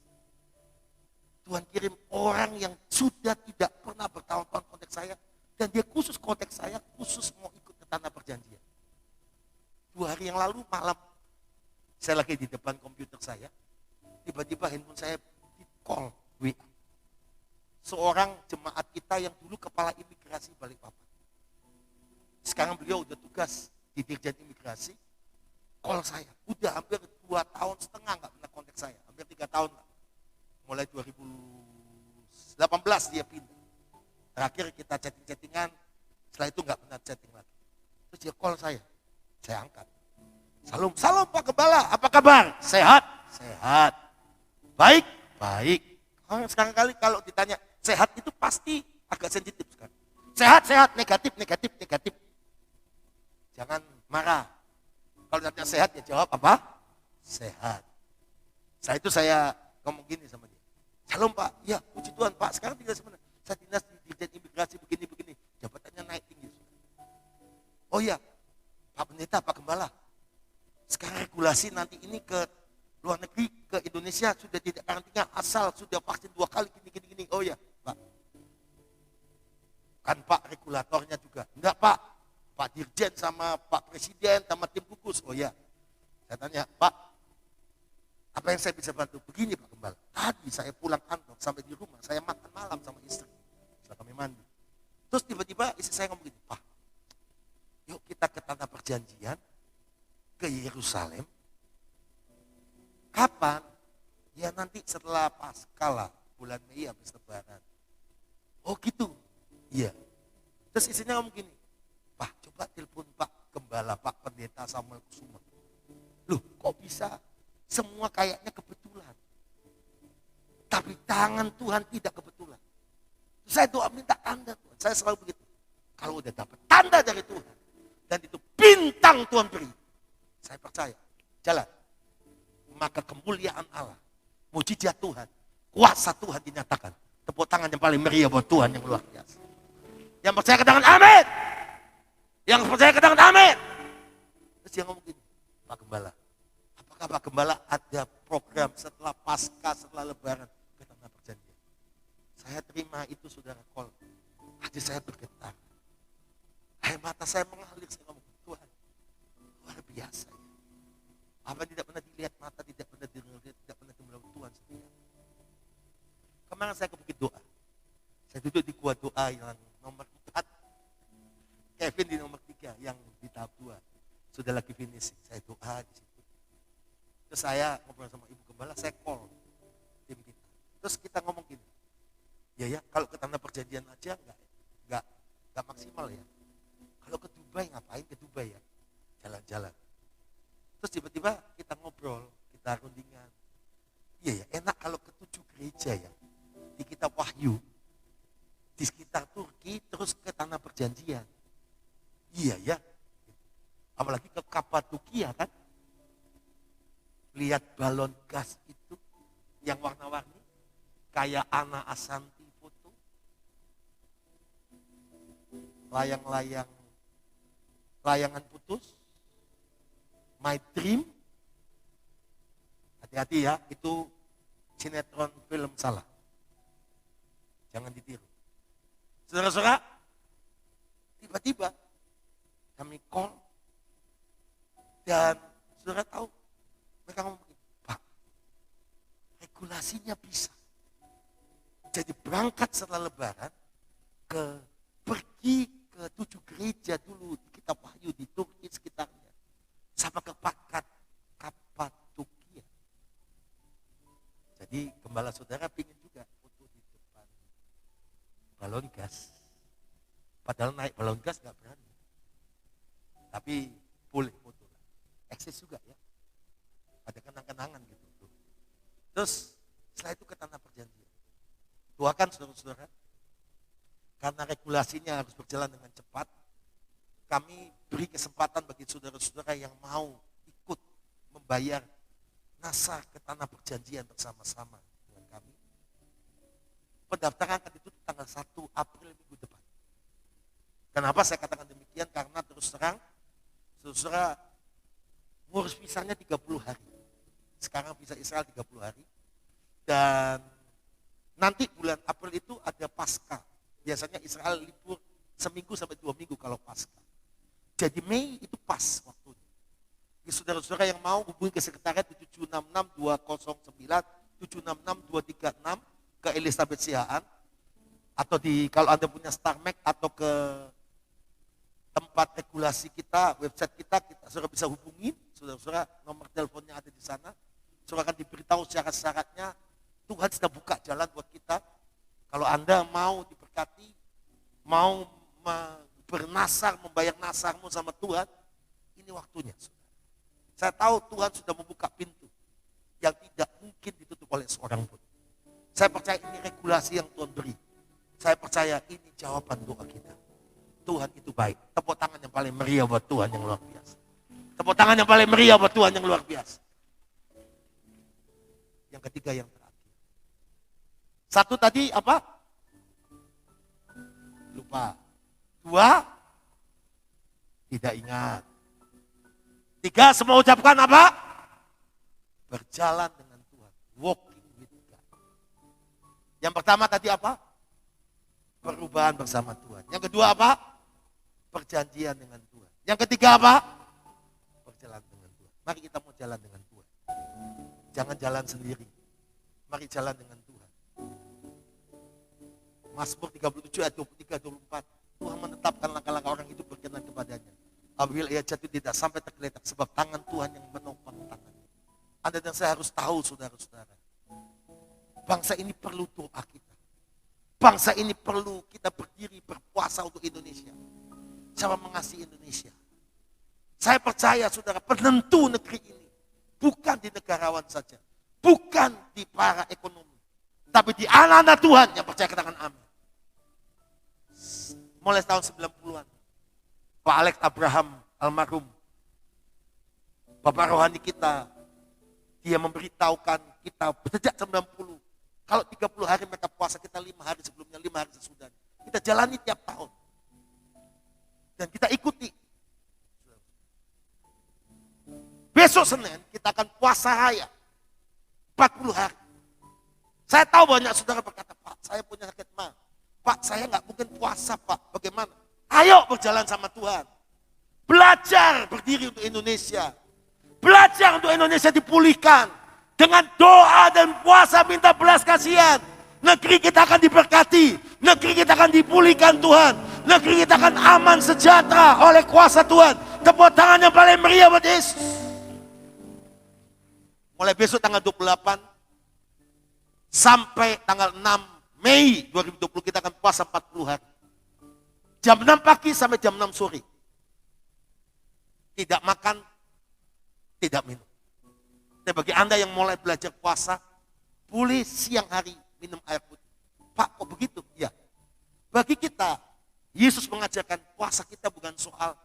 Tuhan kirim orang yang sudah tidak pernah bertahun-tahun kontak saya, dan dia khusus kontak saya, khusus mau ikut ke tanah perjanjian. 2 hari yang lalu malam, saya lagi di depan komputer saya, tiba-tiba handphone saya di call WA. Seorang jemaat kita yang dulu kepala imigrasi Balikpapan. Sekarang beliau udah tugas di Dirjen Imigrasi. Call saya, udah hampir 2,5 tahun nggak pernah kontak saya, hampir 3 tahun lah. Mulai 2018 dia pindah. Terakhir kita chatting-chattingan, setelah itu nggak pernah chatting lagi. Terus dia call saya angkat. Salam Pak Gembala, apa kabar? Sehat? Sehat. Baik? Baik. Sekarang kali kalau ditanya sehat itu pasti agak sensitif sekarang. Sehat, negatif. Jangan marah. Kalau ditanya sehat ya jawab apa? Sehat. Setelah itu saya ngomong gini sama dia. Salam Pak, ya puji Tuhan Pak, sekarang tinggal sebentar. Saya dinas di Dirjen Imigrasi begini. Jabatannya naik tinggi. Oh iya, Pak Pendeta, Pak Gembala. Sekarang regulasi nanti ini ke luar negeri, ke Indonesia sudah tidak karantina asal sudah vaksin 2 kali gini. Oh ya Pak. Kan Pak regulatornya juga. Enggak Pak. Pak Dirjen sama Pak Presiden sama tim gugus. Oh ya. Saya tanya, Pak, apa yang saya bisa bantu? Begini Pak Gembala. Tadi saya pulang kantor sampai di rumah, saya makan malam sama istri. Setelah kami mandi. Terus tiba-tiba istri saya ngomong gini, Pak, yuk kita ke tanah perjanjian, ke Yerusalem. Kapan? Ya nanti setelah Paskah lah, bulan Mei habis lebaran. Oh gitu? Iya. Terus istrinya ngomong gini, Pak coba telepon Pak Gembala, Pak Pendeta Samuel Kusuma. Loh kok bisa? Semua kayaknya kebetulan. Tapi tangan Tuhan tidak kebetulan. Saya doa minta tanda Tuhan. Saya selalu begitu. Kalau udah dapat tanda dari Tuhan, dan itu bintang Tuhan beri, saya percaya, jalan. Maka kemuliaan Allah, mujizat Tuhan, kuasa Tuhan dinyatakan. Tepuk tangan yang paling meriah buat Tuhan yang luar biasa. Yang percaya katakan amin. Yang percaya katakan amin. Terus dia ngomong gini, Pak Gembala, apakah Pak Gembala ada program setelah Paskah, setelah Lebaran ke tanah perjanjian? Saya terima itu saudara call. Hati saya bergetar. Air mata saya mengalir, saya ngomong, Tuhan, luar biasa ya. Apa tidak pernah dilihat mata, tidak pernah dengar, tidak pernah dengar Tuhan setia. Kemarin saya ke Bukit Doa. Saya duduk di gua doa yang nomor 4. Kevin di nomor 3 yang di tahap 2. Sudah lagi finishing. Saya doa di situ. Terus saya ngobrol sama Ibu Gembala, saya call tim kita. Terus kita ngomong gini, ya kalau ke tanah perjanjian aja nggak maksimal ya. Kalau ke Dubai ngapain ke Dubai ya? Jalan-jalan. Terus tiba-tiba kita ngobrol, kita rundingan. Iya ya, enak kalau ke 7 gereja ya. Di kitab Wahyu, di sekitar Turki, terus ke tanah perjanjian. Iya ya. Apalagi ke Kapadokia kan. Lihat balon gas itu yang warna-warni. Kayak Ana Asanti foto. Layangan putus. My Dream. Hati-hati ya, itu sinetron film salah. Jangan ditiru. Saudara-saudara, tiba-tiba kami call dan saudara tahu, mereka ngomong begini, Pak, regulasinya bisa. Jadi berangkat setelah lebaran, pergi ke 7 gereja dulu di kitab Wahyu di Turki sekitarnya. Sama ke Kapadokia. Jadi gembala saudara pingin juga foto di depan balon gas. Padahal naik balon gas gak berani. Tapi boleh foto lah. Eksis juga ya. Ada kenang-kenangan gitu. Terus setelah itu ke tanah perjanjian. Doakan saudara-saudara. Karena regulasinya harus berjalan dengan cepat. Kami beri kesempatan bagi saudara-saudara yang mau ikut membayar nasar ke tanah perjanjian bersama-sama dengan kami. Pendaftaran akan ditutup tanggal 1 April minggu depan. Kenapa saya katakan demikian? Karena terus terang, saudara ngurus visanya 30 hari. Sekarang visa Israel 30 hari. Dan nanti bulan April itu ada Paskah. Biasanya Israel libur seminggu sampai 2 minggu kalau Paskah. Jadi Mei itu pas waktunya. Jadi saudara-saudara yang mau hubungi ke sekretariat 766-209, 766-236 ke Elizabeth Sihaan. Atau kalau Anda punya StarMac atau ke tempat regulasi kita, website kita saudara bisa hubungi. Saudara-saudara nomor teleponnya ada di sana. Saudara akan diberitahu syarat-syaratnya. Tuhan sudah buka jalan buat kita. Kalau Anda mau diberkati, mau bernasar, membayar nasarmu sama Tuhan, ini waktunya. Saya tahu Tuhan sudah membuka pintu yang tidak mungkin ditutup oleh seorang pun. Saya percaya ini regulasi yang Tuhan beri. Saya percaya ini jawaban doa kita. Tuhan itu baik. Tepuk tangan yang paling meriah buat Tuhan yang luar biasa. Tepuk tangan yang paling meriah buat Tuhan yang luar biasa. Yang ketiga yang terakhir. Satu tadi apa? Lupa. 2, tidak ingat. 3, semua ucapkan apa? Berjalan dengan Tuhan. Walking with God. Yang pertama tadi apa? Perubahan bersama Tuhan. Yang kedua apa? Perjanjian dengan Tuhan. Yang ketiga apa? Berjalan dengan Tuhan. Mari kita mau jalan dengan Tuhan. Jangan jalan sendiri. Mari jalan dengan Tuhan. Mazmur 37 ayat 23-24. Tuhan menetapkan langkah-langkah orang itu berkenan kepadanya. Apabila ia jatuh tidak sampai tergeletak sebab tangan Tuhan yang menopang tangannya. Anda dan saya harus tahu saudara-saudara. Bangsa ini perlu doa kita. Bangsa ini perlu kita berdiri berpuasa untuk Indonesia. Sama mengasihi Indonesia. Saya percaya saudara penentu negeri ini. Bukan di negarawan saja. Bukan di para ekonomi. Tapi di anak-anak Tuhan yang percaya katakan amin. Mulai tahun 90-an. Pak Alex Abraham almarhum. Bapak rohani kita. Dia memberitahukan kita sejak 90. Kalau 30 hari mereka puasa, kita 5 hari sebelumnya, 5 hari sesudahnya. Kita jalani tiap tahun. Dan kita ikuti. Besok Senin kita akan puasa raya. 40 hari. Saya tahu banyak saudara berkata, Pak, saya punya sakit mah. Pak, saya nggak mungkin puasa, Pak. Bagaimana? Ayo berjalan sama Tuhan. Belajar berdiri untuk Indonesia. Belajar untuk Indonesia dipulihkan. Dengan doa dan puasa minta belas kasihan. Negeri kita akan diberkati. Negeri kita akan dipulihkan Tuhan. Negeri kita akan aman sejahtera oleh kuasa Tuhan. Tepuk tangan yang paling meriah buat Yesus. Mulai besok tanggal 28 sampai tanggal 6 Mei 2020 kita akan puasa 40 hari. Jam 6 pagi sampai jam 6 sore. Tidak makan, tidak minum. Dan bagi Anda yang mulai belajar puasa, boleh siang hari minum air putih. Pak, kok begitu? Ya. Bagi kita, Yesus mengajarkan puasa kita bukan soal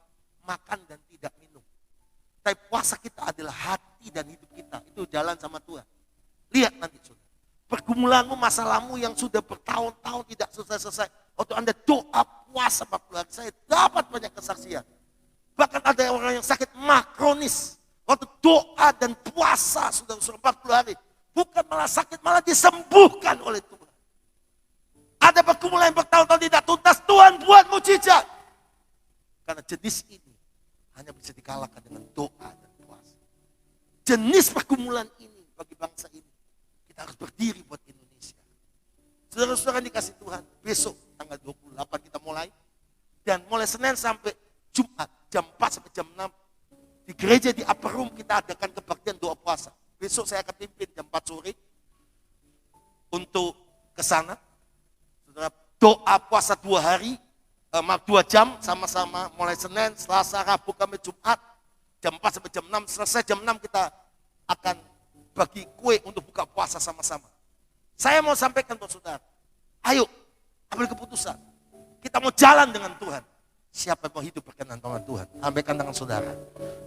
makan dan tidak minum. Tapi puasa kita adalah hati dan hidup kita. Itu jalan sama Tuhan. Lihat nanti, saudara. Pergumulanmu, masalahmu yang sudah bertahun-tahun tidak selesai-selesai. Waktu Anda doa puasa 40 hari, saya dapat banyak kesaksian. Bahkan ada orang yang sakit makronis. Waktu doa dan puasa sudah 40 hari. Bukan malah sakit, malah disembuhkan oleh Tuhan. Ada pergumulan yang bertahun-tahun tidak tuntas, Tuhan buat mujizat. Karena jenis ini hanya bisa dikalahkan dengan doa dan puasa. Jenis pergumulan ini bagi bangsa ini, kita harus berdiri buat Indonesia. Saudara-saudara dikasih Tuhan, besok tanggal 28 kita mulai. Dan mulai Senin sampai Jumat, jam 4 sampai jam 6. Di gereja di upper room kita adakan kebaktian doa puasa. Besok saya akan pimpin jam 4 sore untuk ke sana. Saudara, doa puasa 2 hari, 2 jam sama-sama mulai Senin, Selasa, Rabu, Kamis, Jumat. Jam 4 sampai jam 6, selesai jam 6 kita akan bagi kue untuk buka puasa sama-sama. Saya mau sampaikan buat saudara, ayo ambil keputusan. Kita mau jalan dengan Tuhan. Siapa yang mau hidup berkenan dengan Tuhan? Sampaikan dengan saudara.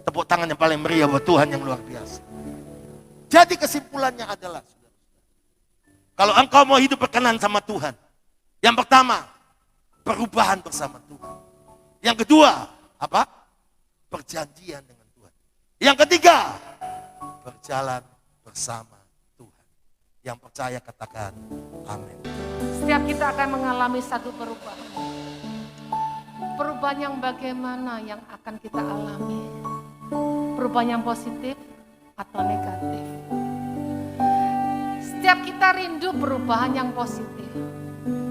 Tepuk tangan yang paling meriah buat Tuhan yang luar biasa. Jadi kesimpulannya adalah, saudara, kalau engkau mau hidup berkenan sama Tuhan, yang pertama, perubahan bersama Tuhan. Yang kedua, apa? Perjanjian dengan Tuhan. Yang ketiga, berjalan bersama Tuhan. Yang percaya katakan amin. Setiap kita akan mengalami satu perubahan. Perubahan yang bagaimana yang akan kita alami? Perubahan yang positif atau negatif? Setiap kita rindu perubahan yang positif.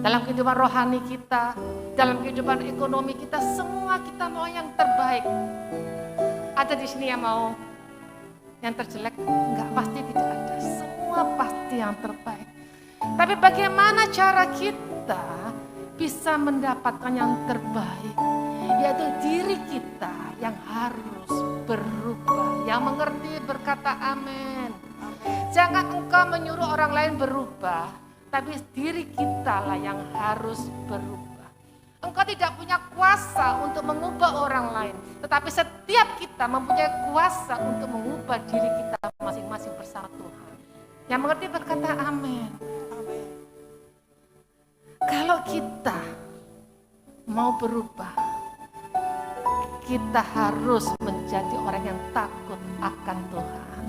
Dalam kehidupan rohani kita, dalam kehidupan ekonomi kita, semua kita mau yang terbaik. Ada di sini yang mau yang terjelek? Enggak, pasti tidak ada. Semua pasti yang terbaik. Tapi bagaimana cara kita bisa mendapatkan yang terbaik? Yaitu diri kita yang harus berubah. Yang mengerti berkata amin. Jangan engkau menyuruh orang lain berubah, tapi diri kita lah yang harus berubah. Engkau tidak punya kuasa untuk mengubah orang lain, tetapi setiap kita mempunyai kuasa untuk mengubah diri kita masing-masing bersama Tuhan. Yang mengerti berkata amin. Kalau kita mau berubah, kita harus menjadi orang yang takut akan Tuhan.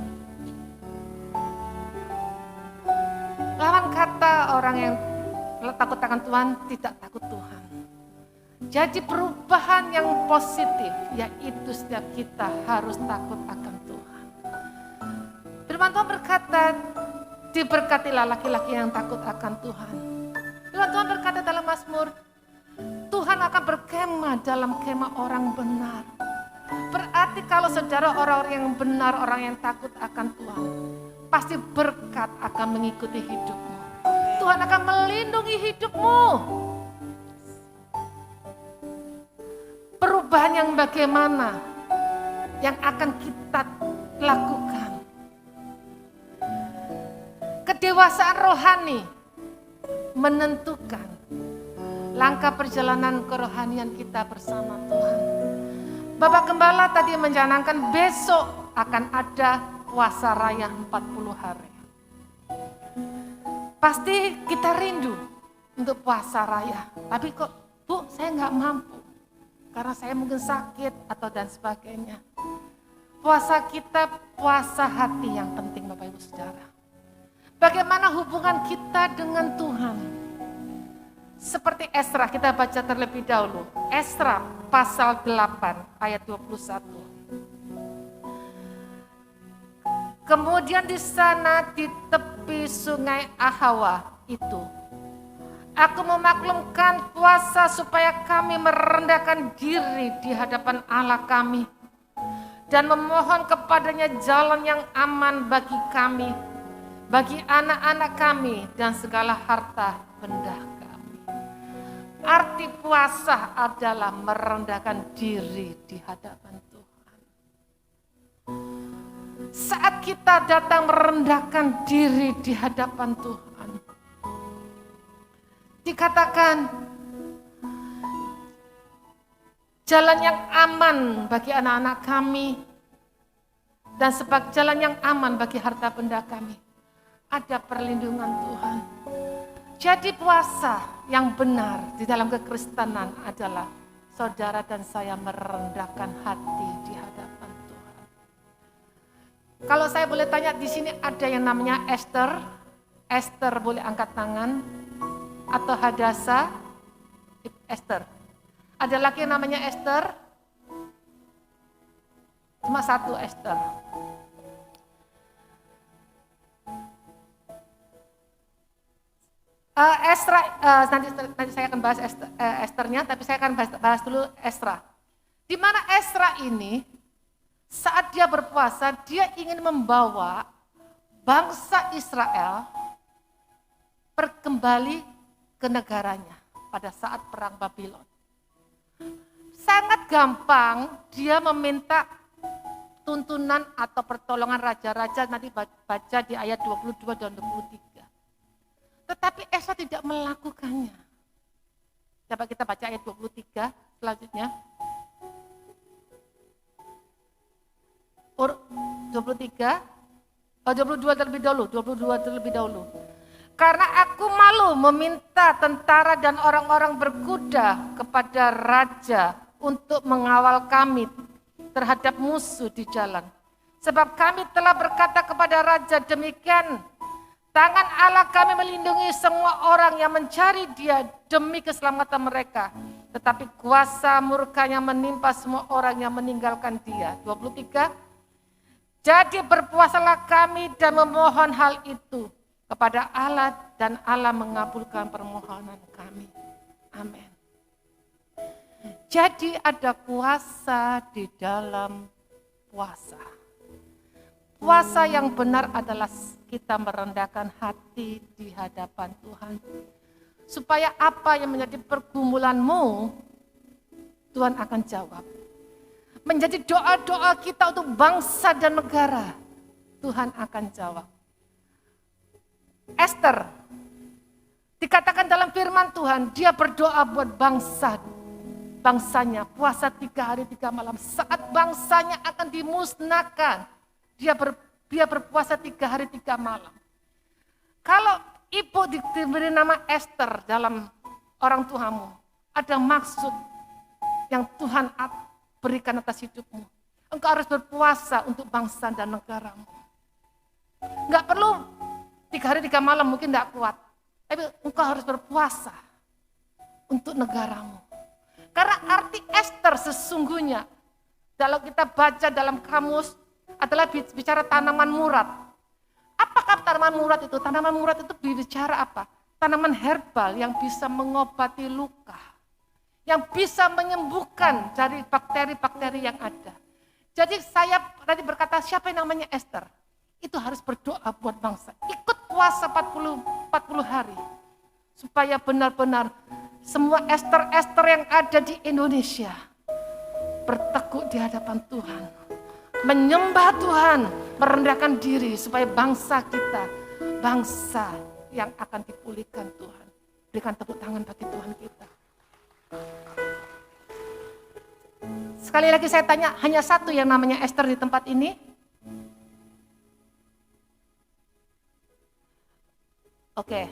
Lawan kata orang yang takut akan Tuhan, tidak takut Tuhan. Jadi perubahan yang positif, yaitu setiap kita harus takut akan Tuhan. Firman Tuhan berkata, diberkatilah laki-laki yang takut akan Tuhan. Firman Tuhan berkata dalam Mazmur, Tuhan akan berkemah dalam kemah orang benar. Berarti kalau saudara orang-orang yang benar, orang yang takut akan Tuhan, pasti berkat akan mengikuti hidupmu. Tuhan akan melindungi hidupmu. Perubahan yang bagaimana yang akan kita lakukan? Kedewasaan rohani menentukan langkah perjalanan kerohanian kita bersama Tuhan. Bapak Gembala tadi mencanangkan besok akan ada puasa raya 40 hari. Pasti kita rindu untuk puasa raya. Tapi kok, Bu, saya nggak mampu. Karena saya mungkin sakit atau dan sebagainya. Puasa kita, puasa hati yang penting Bapak Ibu Saudara. Bagaimana hubungan kita dengan Tuhan? Seperti Esra, kita baca terlebih dahulu. Esra pasal 8 ayat 21. Kemudian di sana di tepi sungai Ahawa itu, aku memaklumkan puasa supaya kami merendahkan diri di hadapan Allah kami dan memohon kepadanya jalan yang aman bagi kami, bagi anak-anak kami dan segala harta benda kami. Arti puasa adalah merendahkan diri di hadapan Tuhan. Saat kita datang merendahkan diri di hadapan Tuhan, dikatakan jalan yang aman bagi anak-anak kami dan sebagai jalan yang aman bagi harta benda kami. Ada perlindungan Tuhan. Jadi puasa yang benar di dalam kekristenan adalah saudara dan saya merendahkan hati di hadapan Tuhan. Kalau saya boleh tanya, di sini ada yang namanya Esther. Esther boleh angkat tangan. Atau Hadasa. Esther. Ada lagi yang namanya Esther? Cuma satu Esther. Nanti saya akan bahas Esthernya, tapi saya akan bahas dulu Esra. Di mana Esra ini, saat dia berpuasa, dia ingin membawa bangsa Israel kembali ke negaranya pada saat perang Babylon. Sangat gampang dia meminta tuntunan atau pertolongan raja-raja, nanti baca di ayat 22 dan 23. Tetapi Esra tidak melakukannya. Coba kita baca ayat 23 selanjutnya. 22 terlebih dahulu. Karena aku malu meminta tentara dan orang-orang berkuda kepada raja untuk mengawal kami terhadap musuh di jalan. Sebab kami telah berkata kepada raja demikian, tangan Allah kami melindungi semua orang yang mencari dia demi keselamatan mereka. Tetapi kuasa murkanya menimpa semua orang yang meninggalkan dia. 23. Jadi berpuasalah kami dan memohon hal itu kepada Allah dan Allah mengabulkan permohonan kami. Amin. Jadi ada kuasa di dalam puasa. Puasa yang benar adalah kita merendahkan hati di hadapan Tuhan. Supaya apa yang menjadi pergumulanmu, Tuhan akan jawab. Menjadi doa-doa kita untuk bangsa dan negara, Tuhan akan jawab. Esther, dikatakan dalam firman Tuhan, dia berdoa buat bangsanya, puasa 3 hari 3 malam. Saat bangsanya akan dimusnahkan, dia berpuasa 3 hari 3 malam. Kalau ibu diberi nama Esther dalam orang tuamu, ada maksud yang Tuhan berikan atas hidupmu. Engkau harus berpuasa untuk bangsa dan negaramu. Enggak perlu 3 hari 3 malam, mungkin enggak kuat. Tapi engkau harus berpuasa untuk negaramu. Karena arti Esther sesungguhnya, kalau kita baca dalam kamus, adalah bicara tanaman murad. Apakah tanaman murad itu? Tanaman murad itu bicara apa? Tanaman herbal yang bisa mengobati luka. Yang bisa menyembuhkan dari bakteri-bakteri yang ada. Jadi saya tadi berkata, siapa yang namanya Esther? Itu harus berdoa buat bangsa. Ikut puasa 40 hari. Supaya benar-benar semua Esther-Esther yang ada di Indonesia bertekuk di hadapan Tuhan. Menyembah Tuhan, merendahkan diri supaya bangsa kita, bangsa yang akan dipulihkan Tuhan. Berikan tepuk tangan bagi Tuhan kita. Sekali lagi saya tanya, hanya satu yang namanya Esther di tempat ini? Oke.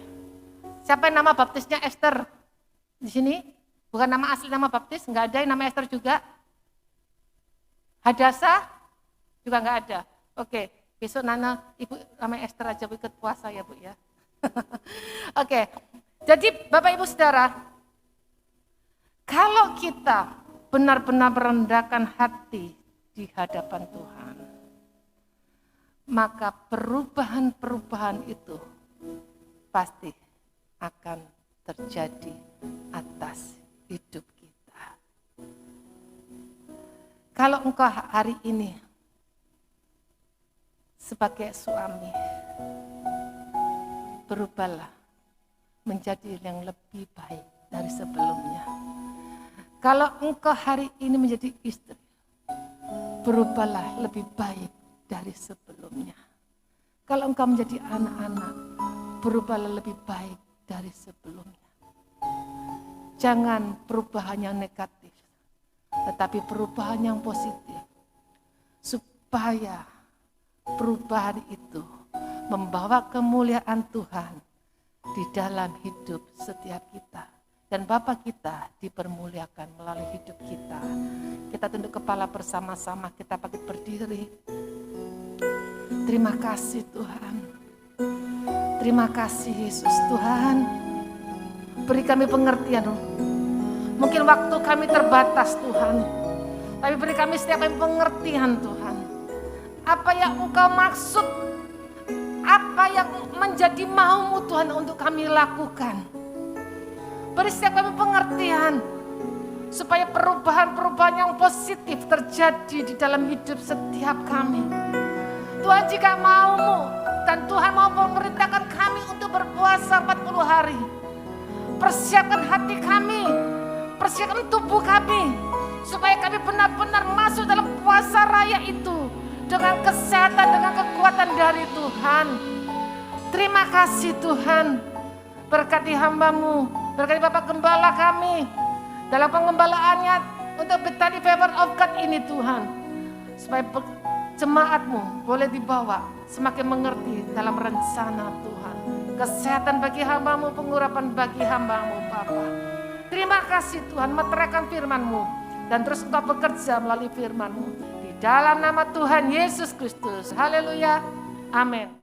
Siapa yang nama baptisnya Esther di sini? Bukan nama asli nama baptis, enggak ada yang nama Esther juga. Hadasa juga enggak ada. Oke, besok Nana ibu namanya Esther aja ikut puasa ya Bu ya. Oke. Jadi Bapak Ibu Saudara, kalau kita benar-benar merendahkan hati di hadapan Tuhan, maka perubahan-perubahan itu pasti akan terjadi atas hidup kita. Kalau engkau hari ini sebagai suami, berubahlah menjadi yang lebih baik dari sebelumnya. Kalau engkau hari ini menjadi istri, berubahlah lebih baik dari sebelumnya. Kalau engkau menjadi anak-anak, berubahlah lebih baik dari sebelumnya. Jangan perubahan yang negatif, tetapi perubahan yang positif. Supaya perubahan itu membawa kemuliaan Tuhan di dalam hidup setiap kita. Dan Bapa kita dipermuliakan melalui hidup kita. Kita tunduk kepala bersama-sama, kita bangkit berdiri. Terima kasih Tuhan. Terima kasih Yesus Tuhan. Beri kami pengertian. Mungkin waktu kami terbatas Tuhan. Tapi beri kami setiap kami pengertian Tuhan. Apa yang Engkau maksud, apa yang menjadi maumu Tuhan untuk kami lakukan. Beri setiap kami pengertian, supaya perubahan-perubahan yang positif terjadi di dalam hidup setiap kami. Tuhan, jika maumu dan Tuhan mau memerintahkan kami untuk berpuasa 40 hari, persiapkan hati kami, persiapkan tubuh kami, supaya kami benar-benar masuk dalam puasa raya itu dengan kesehatan, dengan kekuatan dari Tuhan. Terima kasih Tuhan, berkati hamba-Mu, berkati Bapak Gembala kami dalam pengembalaannya untuk Bethany Favor of God ini Tuhan, supaya jemaat-Mu boleh dibawa semakin mengerti dalam rencana Tuhan. Kesehatan bagi hamba-Mu, pengurapan bagi hamba-Mu Bapa. Terima kasih Tuhan, meteraikan firman-Mu dan terus Engkau bekerja melalui firman-Mu. Di dalam nama Tuhan Yesus Kristus. Haleluya. Amin.